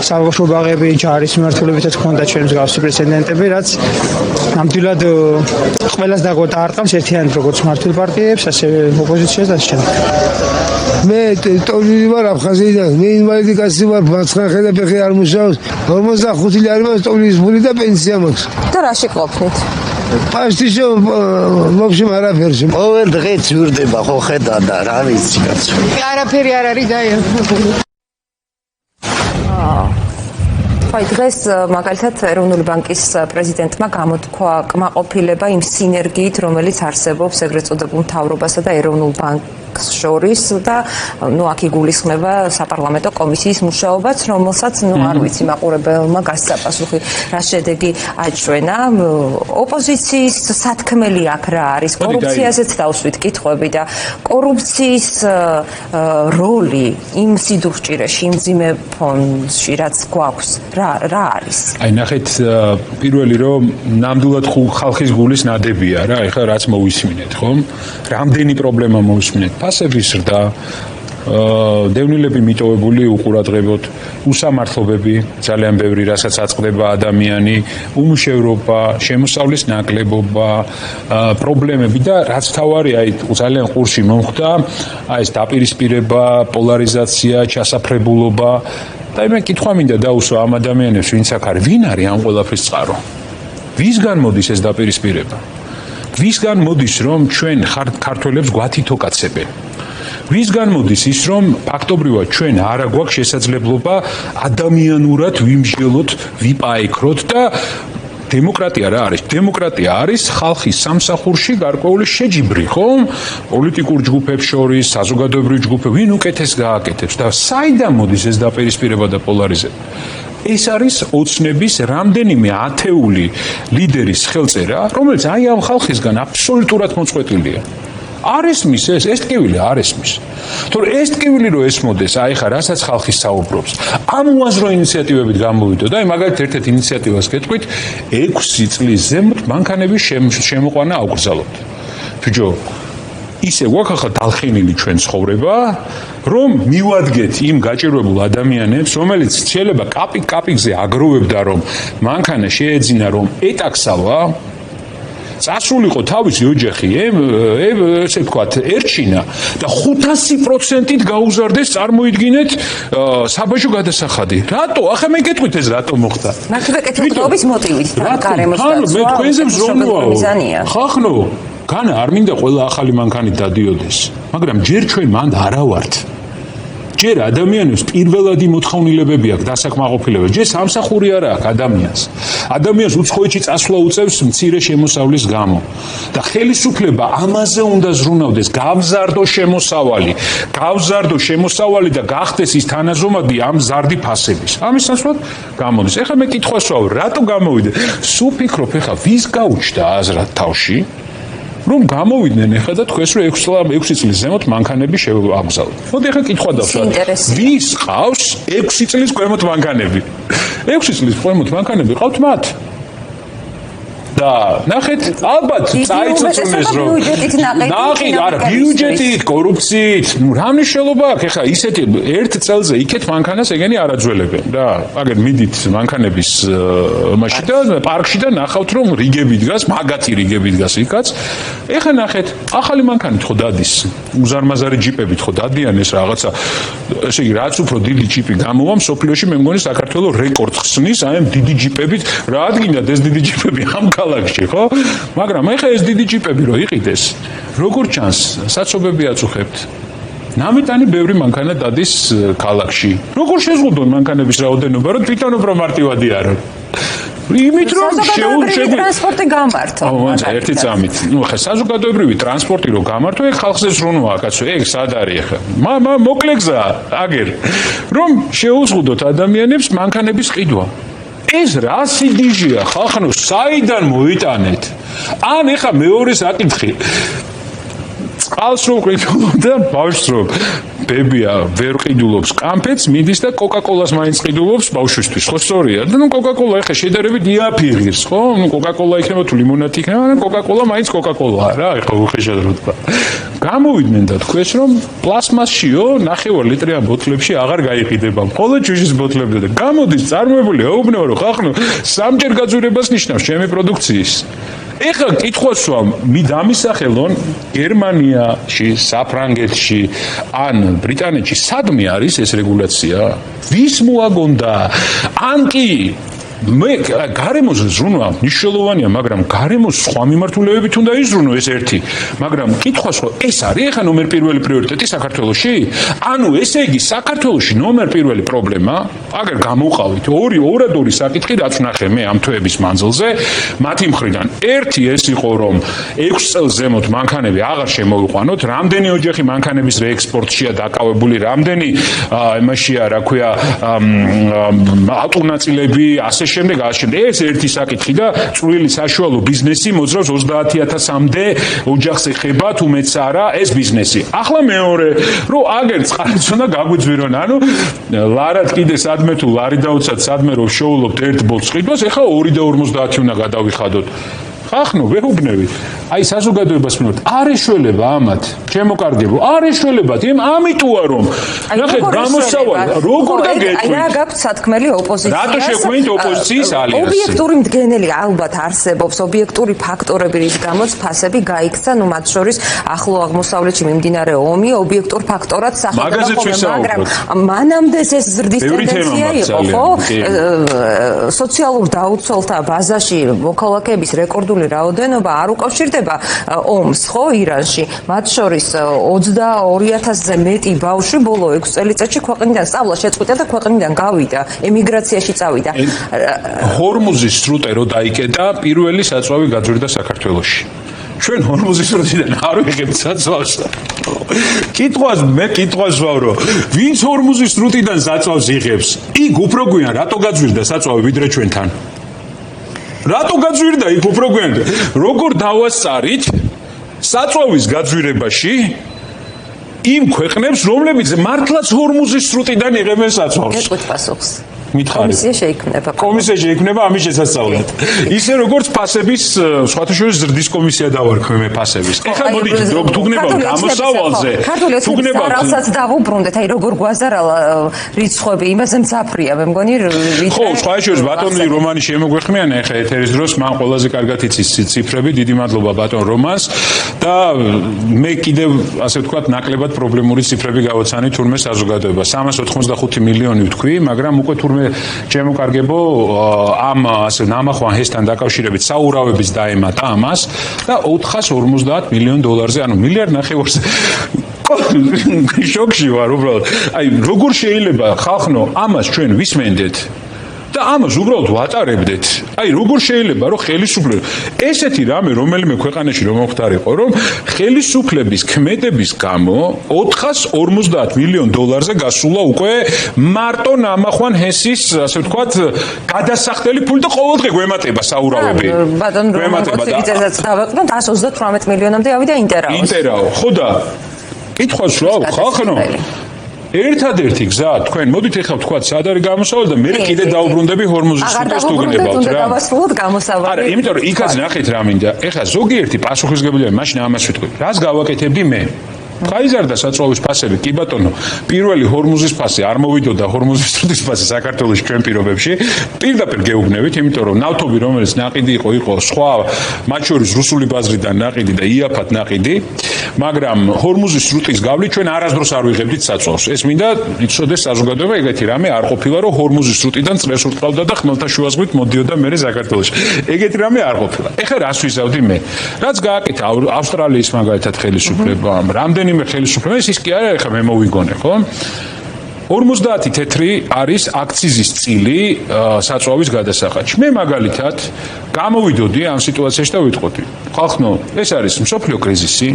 საბავშვო ბაღები, ჯარის მმართველობითაც ჰქონდა ჩვენ მსგავსი პრეცედენტები, რაც ნამდვილად ყველას დაარტყამს ერთიანად როგორც მმართველ პარტიებს, ასევე ოპოზიციას და შემდეგ. მე ტოლილი ვარ აფხაზეთიდან, მე ინვალიდი კაცი ვარ, ბაცხახე და ფეხი არ მუშაობს, 45 ლარი მაქვს ტოლის ფული და პენსია მაქვს. და რაში ყოფნით? პასტიშო ლობში არაფერში. ყოველ დღეს ვირდება ხო ხედა და რა ვიცი კაცო. არაფერი არ არის დაიარებული. აი დღეს მაგალითად ეროვნული ბანკის პრეზიდენტმა გამოთქვა კმაყოფილება იმ სინერგიით, რომელიც არსებობს ეგრეთ წოდებულ მთავრობასა და ეროვნულ ბანკს შორის და აქ იგულისხმება საპარლამენტო კომისიის მუშაობაც, რომელსაც არ ვიცი მაყურებელმა გასცა პასუხი რა შედეგი აჩვენა. ოპოზიციის სათქმელი აქ რა არის? კორუფციაზეც დავსვით კითხვები და კორუფციის როლი იმ სიდუხჭირეში, იმ მძიმე ფონში, რაც გვაქვს, რა არის? აი ნახეთ, პირველი რომ ნამდვილად ხალხის გულის ნადებია რა, ეხლა რაც მოვისმინეთ, ხომ? რამდენი პრობლემა მოვისმინეთ? ფასების ზრდა, დევნილები მიტოვებული უყურადღებოთ, უსამართლობები, ძალიან ბევრი, რასაც აწყდება ადამიანი, უმუშევრობა, შემოსავლის ნაკლებობა, პრობლემები და რაც თავარი, აი ძალიან ყურში მომხდა, აი ეს დაპირისპირება, პოლარიზაცია, ჩასაფრებულობა და მე კითხვა მინდა დაუსვა ამ ადამიანებს, ვინც აქ არის, ვინ არის ამ ყველაფრის წყარო? ვისგან მოდის ეს დაპირისპირება? ვისგან მოდის რომ ჩვენ ქართველებს გვათითოკაცებენ? ვისგან მოდის ის რომ ფაქტობრივად ჩვენ არ აგვაქვს შესაძლებლობა ადამიანურად ვიმსჯელოთ, ვიპაექროთ და დემოკრატია რა არის? დემოკრატია არის ხალხის სამსახურში გარკვეული შეჯიბრი, ხომ? პოლიტიკურ ჯგუფებს შორის, საზოგადოებრივ ჯგუფებს, ვინ უკეთეს გააკეთებს და საიდან მოდის ეს დაპირისპირება და პოლარიზება? ეს არის ოცნების რამდენიმე ათეული ლიდერის ხელწერა, რომელიც აი ამ ხალხისგან აბსოლუტურად მოწყვეტილია. არ ესმის ეს ტკივილი არ ესმის. თორე ეს ტკივილი რო ესმოდეს, აი ხა რასაც ხალხი საუბრობს, ამ უაზრო ინიციატივებით გამოვიდო და აი მაგალითად ერთ-ერთ ინიციატივას გეტყვით 6 წლის ზემოთ მანქანების შემოყვანა აუკრძალოთ. ბიჭო, ისე გვაქვს ახლა დალხენილი ჩვენ ცხოვრება, რომ მივადგეთ იმ გაჭირვებულ ადამიანებს, რომელიც შეიძლება კაპიკ-კაპიკზე აგროვებდა, რომ მანქანა შეეძინა, რომ ეტაქსავა, წასულიყო თავისი ოჯახი, ესე ვთქვათ, ერჩინა და 500%-ით გაუზარდეს, წარმოიდგინეთ, საბაჟო გადასახადი. რატო? ახლა მე გეტყვით ეს რატო მოხდა? მართლა კეთილდღეობის მოტივით და გარემოს დაცვა. მე თქვენზე მზრუნვაო. ხახნო, განა არ მინდა ყველა ახალი მანქანით დადიოდეს, მაგრამ ჯერ ჩვენ მანდ არა ვართ. ჯერ ადამიანებს პირველადი მოთხოვნილებები აქვს დასაკმაყოფილება. ჯერ სამსახური არა აქვს ადამიანს. ადამიანს უცხოეთში წასვლა უწევს მცირე შემოსავლის გამო. და ხელისუფლება ამაზე უნდა ზრუნავდეს, გავზარდო შემოსავალი და გახდეს ის თანაზომადი ამ ზარდი ფასების. ამის ნაცვლად გამოდის. ეხლა მე კითხვას ვავ, რატო გამოვიდე? სულ ფიქრობ, ეხლა ვის გაუჩნდა აზრად თავში? რომ გამოვიდნენ ეხლა და თქვენს რომ 6 წლის ზემოთ მანქანები შეაგზავნოთ. მოდი ეხლა კითხვა დავსვათ. ვის ყავს 6 წლის ქვემოთ მანქანები? 6 წლის ქვემოთ მანქანები ყავთ მათ? და ნახეთ, ალბათ წაიწუწუნეს რომ ნახი, არა, ბიუჯეტით, კორუფციით, რა მნიშვნელობა აქვს? ეხლა ისეთი ერთ წელზე იქეთ მანქანას ეგენი არაძველებენ რა. აგერ მიდით მანქანების მაშინ და პარკში და ნახავთ რომ რიგები დგას, მაგათი რიგები დგას იქაც. ეხლა ნახეთ, ახალი მანქანით ხო დადის, უზარმაზარი ჯიპებით ხო დადიან ეს რაღაცა, ესე იგი, რაც უფრო დიდი ჯიპი გამოვა მსოფლიოში, მე მგონი საქართველოს რეკორდს ხსნის აი ამ დიდი ჯიპებით, რა ადგინდათ ეს დიდი ჯიპები ამ ქალაქში, ხო? მაგრამ ეხლა ეს დიდი ჯიპები რო იყიდეს, როგორ ჩანს, საცობები აწუხებთ. ნამიტანი ბევრი მანქანა დადის ქალაქში. როგორ შეზღუდონ მანქანების რაოდენობა, რომ თვითონობ რომ მარტივადი არო? იმით რომ საზოგადოებრივი ტრანსპორტი გამართო. ერთი წამით. ხა საზოგადოებრივი ტრანსპორტი რო გამართო, ეგ ხალხს ზრუნვაა, კაცო, ეგ სად არის ხა? მოკლე გზაა, აგერ. რომ შეუზღუდოთ ადამიანებს მანქანების ყიდვა. ეს რა სიდიჟეა, ხალხო, საიდან მოიტანეთ? ან ეხა მეორე საკითხი. წყალს რო ყიდულობ და ბავშვს რო ბებია ვერ ყიდულობს კამფეტს, მიდის და კოკა-კოლას მაინც ყიდულობს ბავშვისთვის. ხო სწორია? და ნუ კოკა-კოლა ეხა შედარებით იაფიღირს, ხო? ნუ კოკა-კოლა იქნება თუ ლიმონადი იქნება, მაგრამ კოკა-კოლა მაინც კოკა-კოლაა რა, ეხა უხეშად რო თქვა. გამოვიდნენ და თქვეს რომ პლასმასშიო 9 ლიტრიან ბოთლებში აღარ გაიყიდება. მხოლოდ ჯიშის ბოთლებზე და გამოდის წარმოებული ეუბნება რომ ხახნო სამჯერ გაძვირებას ნიშნავს ჩემი პროდუქციის. ეხლა კითხვას ვამ, დამისახელონ გერმანიაში, საფრანგეთში ან ბრიტანეთში სადმე არის ეს რეგულაცია? ვის მოაგონდა? ან კი მე გარემოს ზრუნვა მნიშვნელოვანია, მაგრამ გარემოს სხვა მიმართულებებით უნდა იზრუნო ეს ერთი. მაგრამ კითხვას ხო ეს არის ახლა ნომერ პირველი პრიორიტეტი საქართველოში? ანუ ესე იგი საქართველოში ნომერ პირველი პრობლემა, აგერ გამოვყავით ორი საკითხი რაც ვნახე მე ამ თვეების მანძილზე, მათი მხრიდან. ერთი ეს იყო რომ 6 წელს ზემოთ მანქანები აღარ შემოვიყვანოთ, რამდენი ოჯახი მანქანების რეექსპორტშია დაკავებული, რამდენი იმაშია, რა ქვია, ალტერნატივები ასე შემდეგ ეს ერთი საკითხი და წვრილი საშუალო ბიზნესი მოძრავს 30,000-მდე ოჯახს ეხება თუ მეც არა ეს ბიზნესი. ახლა მეორე, რომ აგერ წყარიც უნდა გაგვიძვირონ, ანუ ლარად კიდე სადმე თუ ლარი დაუცად სადმე რომ შოულობთ ერთ ბოთლს ყიდვას, ეხლა 2.50 უნდა გადავიხადოთ. ხახნო ვეუბნები. აი საზოგადოებას მინოთ, არ ეშველება ამათ, ჩემო კარგებო, არ ეშველებათ, ამიტოა რომ ნახეთ გამოსავალ, როგორ დაგეკვით? რა გაქვთ სათქმელი ოპოზიციას? რატო შექმნით ოპოზიციის ალიანსი? ობიექტური მდგენელი ალბათ არსებობს, ობიექტური ფაქტორები, რის გამოც ფასები გაიქცა, ნუ მათ შორის ახლო აღმოსავლეთში მიმდინარე ომი, ობიექტურ ფაქტორად სახელმწიფო, მაგრამ მანამდე ეს ზრდის ტენდენცია იყო, ხო? სოციალურ დაუცველთა ბაზაში მოქალაქეების რეკორდული რაოდენობა არ უკავშირდება ომს, ხო, ირანში. მათ შორის 22,000-ზე მეტი ბავშვი ბოლო 6 წელიწადში ქვეყნიდან სწავლა შეწყვიტა და ქვეყნიდან გავიდა, ემიგრაციაში წავიდა. ჰორმუზის სრუტე რო დაიკეტა, პირველი საწვავი გაძვირდა საქართველოში. ჩვენ ჰორმუზის სრუტიდან არ ვიღებთ საწვავს. კითხვას ვარ, რომ ვინც ჰორმუზის სრუტიდან საწვავს იღებს, იქ უფრო გვიან რატო გაძვირდა საწვავი ვიდრე ჩვენთან? რატო გაძვირდა იქ უფრო გვიან? როგორ დავასწარით საწვავის გაძვირებაში იმ ქვეყნებს, რომლებიც მართლაც ჰორმუზის სრუტიდან იღებენ საწვავს? გეტყვით პასუხს. მითხარი. კომისია შეიქმნება ამის შესასწავლად. ისე როგორც ფასების, სხვათა შორის ზრდის კომისია დავარქმე მე ფასების. ეხლა მოდით თუ გნებავთ გამოსავალზე, თუ გნებავთ რასაც დავუბრუნდეთ, აი როგორ გვაზარალა რიცხვები, იმაზე მძაფრია, მე მგონი ხო, სხვათა შორის ბატონი რომანი შემოგვეხმიანა ეხლა ეთერის დროს, მან ყველაზე კარგად იცის ციფრები, დიდი მადლობა ბატონ რომანს და მე კიდევ ასე ვთქვათ, ნაკლებად პრობლემური ციფრები გავაცანი თურმე საზოგადოებას. 385 მილიონი ვთქვი, მაგრამ უკვე თურმე ჩემო კარგებო ამ ასე ნამახვან ჰესთან დაკავშირებით საურავებიც დაემატა ამას და 450 მილიონ დოლარზე, ანუ მილიარდ ნახევარზე შოქში ვარ უბრალოდ. აი როგორ შეიძლება ხალხო ამას ჩვენ ვისმენდეთ და ამას უბრალოდ ვატარებდეთ. აი როგორ შეიძლება რომ ხელისუფლება ესეთი რამე რომელიმე ქვეყანაში რომ მოხდარიყო, რომ ხელისუფლების ქმედების გამო 450 მილიონ დოლარზე გასულა უკვე მარტო ნამახვან ჰესის ასე ვთქვათ გადასახდელი ფული და ყოველდღე გვემატება საურავები. ბატონ რომანკოციძესაც დავეყნოთ 138 მილიონამდე ავიდა ინტერაო. ხო და კითხვას ვრავ ხალხო ერთადერთი გზა თქვენ მოდით ეხლა ვთქვათ სად არის გამოსავალი და მე კიდე დაუბრუნდები ჰორმუზის სრუტეს თუ გნებავთ რა. დავასრულოთ გამოსავალი. არა, იმიტომ რომ იქაც ნახეთ რა მინდა. ეხლა ზოგიერთი პასუხისმგებელია, მაშინ ამას ვიტყვი. რას გავაკეთებდი მე? გაიზარდა საწვავის ფასები, კი ბატონო, პირველი ჰორმუზის ფასი არ მოვიდოდა ჰორმუზის სრუტის ფასი საქართველოს ჩვენ პირობებში. პირდაპირ გეუბნებით, იმიტომ რომ ნავთობი რომელიც ნაყიდი იყო სხვა მათ შორის რუსული ბაზრიდან ნაყიდი და იაფად ნაყიდი, მაგრამ ჰორმუზის სრუტის გავლით ჩვენ არასდროს არ ვიღებდით საწვავს. ეს მინდა იცოდეს საზოგადოება ეგეთი რამე არ ყოფილა, რომ ჰორმუზის სრუტიდან წრეს ურტყავდა და ხმელთაშუა ზღვით მოდიოდა მერე საქართველოში. ეგეთი რამე არ ყოფილა. ეხლა რას ვიზავდი მე? რაც გააკეთა ავსტრალიის მაგალითად ხელისუფლებამ, რამდენიმე ხელისუფლებამ, ის კი არა, ეხლა მე მოვიგონე, ხო? 50 თეთრი არის აქციზის წილი საწვავის გადასახადში. მე მაგალითად გამოვიდოდი ამ სიტუაციაში და ვიტყოდი. ხალხო, ეს არის მსოფლიო კრიზისი.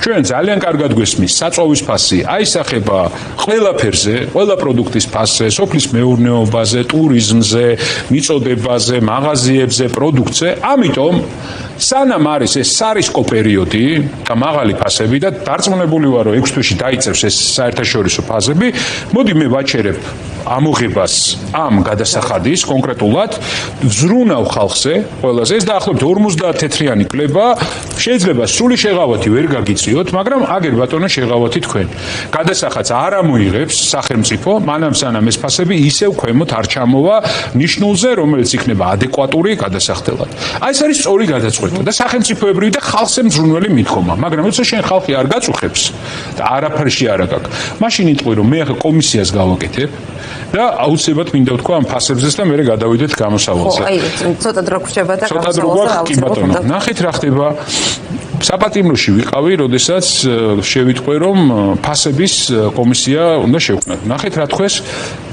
ჩვენ ძალიან კარგად გვესმის საწვავის ფასი აისახება ყველაფერზე, ყველა პროდუქტის ფასზე, სოფლის მეურნეობაზე, ტურიზმზე, მიწოდებაზე, მაღაზიებზე, პროდუქტზე. ამიტომ სანამ არის ეს სარისკო პერიოდი და მაღალი ფასები და დარწმუნებული ვარ, რომ 6 თვეში დაიწევს ეს საერთაშორისო ფაზები, მოდი მე ვაჩერებ ამოღებას ამ გადასახადის კონკრეტულად ვზრუნავ ხალხზე ყველაზე ეს დაახლოებით 50 თეთრიანი კლება შეიძლება სრული შეღავათი ვერ გაგიწიოთ, მაგრამ აგერ ბატონო შეღავათი თქვენ. გადასახადს არ ამოიღებს სახელმწიფო, მანამ სანამ ეს ფასები ისევ ქვემოთ არ ჩამოვა ნიშნულზე, რომელიც იქნება ადეკვატური გადასახდელად. აი ეს არის სწორი გადაწყვეტა და სახელმწიფოებრივი და ხალხზე მზრუნველი მიდგომა, მაგრამ როცა შენ ხალხი არ გაწუხებს და არაფერში არ აგაკ, მაშინ იტყვი რომ მე ახლა კომისიას გავაკეთებ და აუცილებლად მინდა ვთქვა ამ ფასებზეც და მე გადავიდეთ გამოსავალზე. აი, ცოტა დრო გრჩება და ცოტა დრო გვაქვს, კი ბატონო. ნახეთ რა ხდება. საპატიმროში ვიყავი, როდესაც შევიტყვე რომ ფასების კომისია უნდა შევქმნათ. ნახეთ რა თქვეს,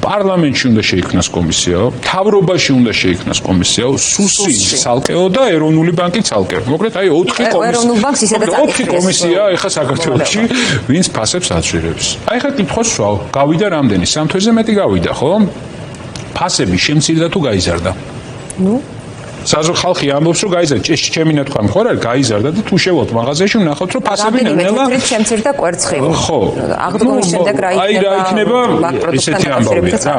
პარლამენტში უნდა შეიქმნას კომისიაო, მთავრობაში უნდა შეიქმნას კომისიაო, სუსი ცალკეო და ეროვნული ბანკი ცალკეო. მოკლედ აი 4 კომისია ეხა საქართველოში, ვინც ფასებს აჩვენებს. აი ხა კითხვა სვავ, გავიდა რამდენი? 3 თვეზე მეტი გავიდა, ხო? ფასები შემცირდა თუ გაიზარდა? ნუ ხალხი ამბობს რომ გაიზარდა, ჩემი ნათქვამი ხო არ არის გაიზარდა და თუ შევალთ მაღაზიაში ვნახავთ რომ ფასები ნელა შემცირდა კვერცხები. ხო. აღდგომის შემდეგ რა იქნება? აი რა იქნება ესეთი ამბავია რა.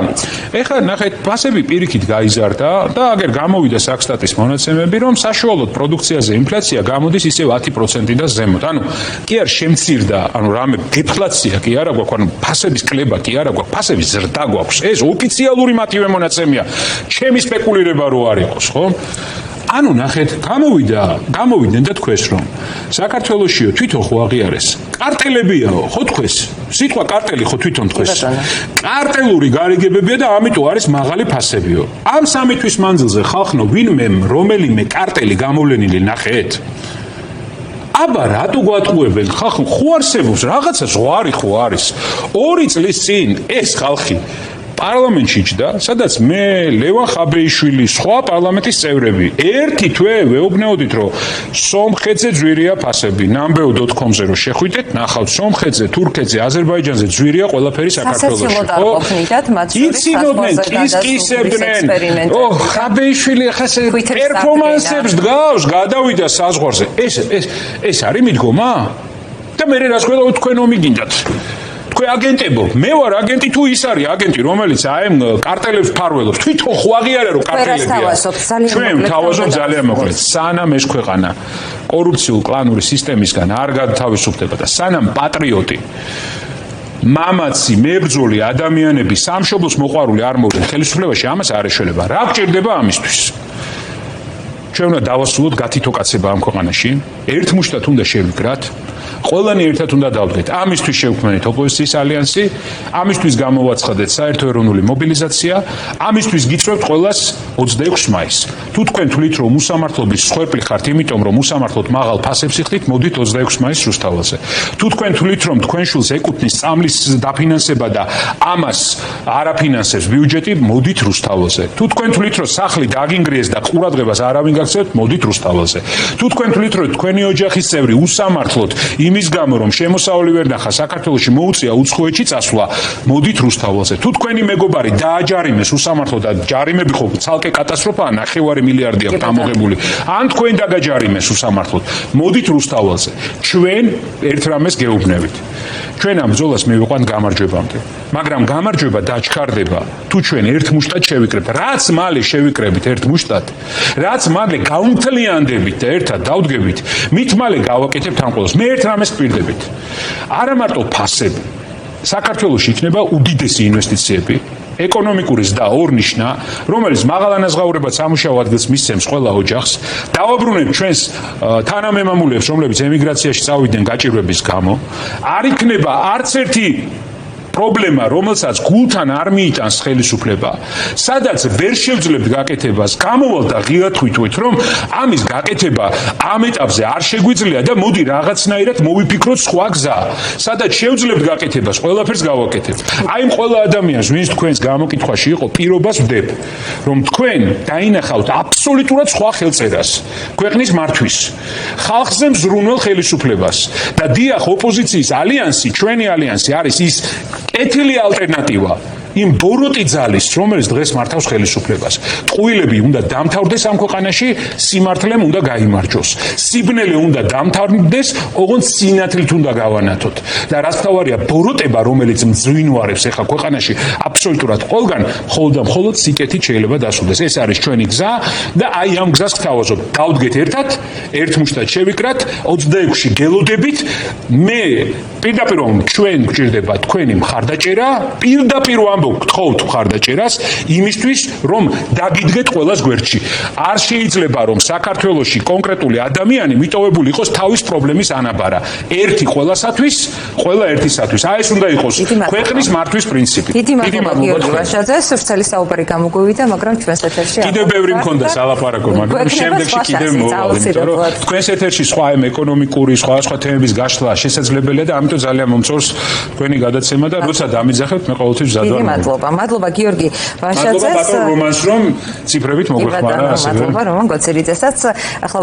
ეხლა ნახეთ ფასები პირიქით გაიზარდა და აგერ გამოვიდა საქსტატის მონაცემები რომ საშუალოდ პროდუქციაზე ინფლაცია გამოდის ისევ 10%-დან ზემოთ. ანუ კი არ შემცირდა, ანუ რამე დეფლაცია კი არა გვაქვს, ანუ ფასების კლება კი არა გვაქვს, ფასების ზრდა გვაქვს. ეს ოფიციალური მათივე მონაცემია. ჩემი სპეკულირება რო არ იყოს, ხო? ანუ ნახეთ, გამოვიდნენ და თქვეს რომ საქართველოსიო თვითონ ხო აღიარეს. კარტელებიაო, ხო თქვეს? სიტყვა კარტელი ხო თვითონ თქვეს? კარტელური გარიგებებია და ამიტომ არის მაღალი ფასებიო. ამ 3 თვის მანძილზე ხალხო ვინმე რომელიმე კარტელი გამოვლენილი ნახეთ? აბა რატო გვატყუებენ ხალხო ხო არსებობს რაღაცა ზღვარი ხო არის 2 წლის წინ ეს ხალხი პარლამენტში იჯდა, სადაც მე, ლევან ხაბეიშვილი, სხვა პარლამენტის წევრები, ერთი თვე ვეუბნეოდით, რომ სომხეთზე ძვირია ფასები, number.com-ზე რომ შეხვიდეთ, ნახავთ სომხეთზე, თურქეთზე, აზერბაიჯანზე ძვირია ყველაფერი საქართველოში, ხო? იცინოდნენ, კისკისებდნენ. ხაბეიშვილი ახლა პერფორმანსებს დგავს, გადავიდა საზღვარზე. ეს არის მიდგომა? და მე რას ყველა თქვენ ომიგინდათ? თქვენ აგენტებო, მე ვარ აგენტი თუ ის არის აგენტი, რომელიც აი ამ კარტელებს ფარველობს. თვითონ ხო აღიარა რომ კარტელებია. ჩვენ თავაზობთ ძალიან მოკლედ. სანამ ეს ქვეყანა კორუფციულ კლანური სისტემისგან არ გათავისუფლდება და სანამ პატრიოტი მამაცი, მებრძოლი ადამიანები სამშობლოს მოყვარული არ მოვიდნენ ხელისუფლებაში, ამას არ ეშველება. რა გჭირდება ამისთვის? ჩვენ უნდა დავასრულოთ გათითო კაცება ამ ქვეყანაში. ერთმუშტად უნდა შევიკრათ. ყველანი ერთად უნდა დავდგეთ. ამისთვის შევქმნით ოპოზიციის ალიანსი, ამისთვის გამოვაცხადეთ საერთო ეროვნული მობილიზაცია, ამისთვის გიწევთ ყველას 26 მაისს. თუ თქვენ თვლით რომ უსამართლობის მსხვერპლი ხართ, იმიტომ რომ უსამართლოდ მაღალ ფასებს იხდით, მოდით 26 მაისს რუსთაველზე. თუ თქვენ თვლით რომ თქვენ შულს ეკუთვნის წამლის დაფინანსება და ამას არაფინანსებს ბიუჯეტი, მოდით რუსთაველზე. თუ თქვენ თვლით რომ სახლი დაგინგრიეს და ყურადღებას არავინ გაგცევთ, მოდით რუსთაველზე. თუ თქვენ თვლით რომ თქვენი ოჯახის წევრი უსამართლოდ იმის გამო რომ შემოსავალი ვერ ნახა საქართველოში მოუწია უცხოეთში წასვლა, მოდით რუსთაველზე. თუ თქვენი მეგობარი დააჯარიმეს უსამართლოდ და ჯარიმები ხო ცალკე კატასტროფაა, 9 მილიარდი აქვს ამოღებული. ან თქვენ დაგაჯარიმეს უსამართლოდ, მოდით რუსთაველზე. ჩვენ ერთ რამეს გეუბნებით. ჩვენ ამ ბრძოლას მივიყვანთ გამარჯვებამდე. მაგრამ გამარჯვება დაჩქარდება თუ ჩვენ ერთმუშტად შევიკრებთ. რაც მალე შევიკრებით ერთმუშტად, რაც მალე გაუმთლიანდებით და ერთად დავდგებით, მით მალე გავაკეთებთ ამ ყველას. მე ერთ რამეს გვირდებით. არა მარტო ფასები. საქართველოში იქნება უდიდესი ინვესტიციები. ეკონომიკური ზრდა ორნიშნა, რომელიც მაღალ ანაზღაურებად სამუშაო ადგილს მისცემს ყველა ოჯახს, დავაბრუნებთ ჩვენს თანამემამულეებს, რომლებიც ემიგრაციაში წავიდნენ გაჭირვების გამო, არ იქნება არც ერთი პრობლემა, რომელსაც გულთან არ მიიტანს ხელისუფლება, სადაც ვერ შევძლებთ გაკეთებას, გამოვალ და ღიად ხვიტყვით, რომ ამის გაკეთება ამ ეტაპზე არ შეგვიძლია და მოდი რაღაცნაირად მოვიფიქროთ სხვა გზა, სადაც შევძლებთ გაკეთებას, ყველაფერს გავაკეთებთ. აი ამ ყველა ადამიანს, ვინც თქვენს გამოკითხვაში იყო, პირობას ვდებ, რომ თქვენ დაინახავთ აბსოლუტურად სხვა ხელწერას ქვეყნის მართვის, ხალხზე მზრუნველ ხელისუფლებას და დიახ, ოპოზიციის ალიანსი, ჩვენი ალიანსი არის ის კეთილი ალტერნატივა იმ ბოროტი ძალის, რომელიც დღეს მართავს ხელისუფლებას. ტყუილები უნდა დამთავრდეს ამ ქვეყანაში, სიმართლემ უნდა გაიმარჯვოს. სიბნელე უნდა დამთავრდეს, ოღონდ სინათლით უნდა გავანათოთ. და რაც თავარია, ბოროტება, რომელიც მძვინვარებს ახლა ქვეყანაში აბსოლუტურად ყველგან, მხოლოდ და მხოლოდ სიკეთით შეიძლება დასრულდეს. ეს არის ჩვენი გზა და აი ამ გზას გთავაზობთ. დავდგეთ ერთად, ერთმუშტად შევიკრათ, 26-ში გელოდებით. მე პირდაპირ ჩვენ გვჭირდება თქვენი მხარდაჭერა, პირდაპირ გთხოვთ მხარდაჭერას იმისთვის, რომ დაგიდგეთ ყველას გვერდში. არ შეიძლება, რომ საქართველოში კონკრეტული ადამიანი მიტოვებული იყოს თავის პრობლემის ანაბარა. ერთი ყველასათვის, ყველა ერთისათვის. აი ეს უნდა იყოს ქვეყნის მართვის პრინციპი. დიდი მადლობა გიორგი ვაშაძეს, ვრცელი საუბარი გამოგვივიდა, მაგრამ ჩვენს ეთერში კიდევ ბევრი მქონდა სალაპარაკო, მაგრამ შემდეგში კიდევ მოვალ, იმიტომ რომ თქვენს ეთერში სხვა ეკონომიკური, სხვა თემების გაშლა შესაძლებელია და ამიტომ ძალიან მომწონს თქვენი გადაცემა და როცა დამიძახებთ, მე ყოველთვის მზად მადლობა გიორგი ვაშაძეს. მადლობა ბატონ რომანს, რომ ციფრებით მოგვეხმარა. მადლობა რომან გოცერიძესაც. ახლა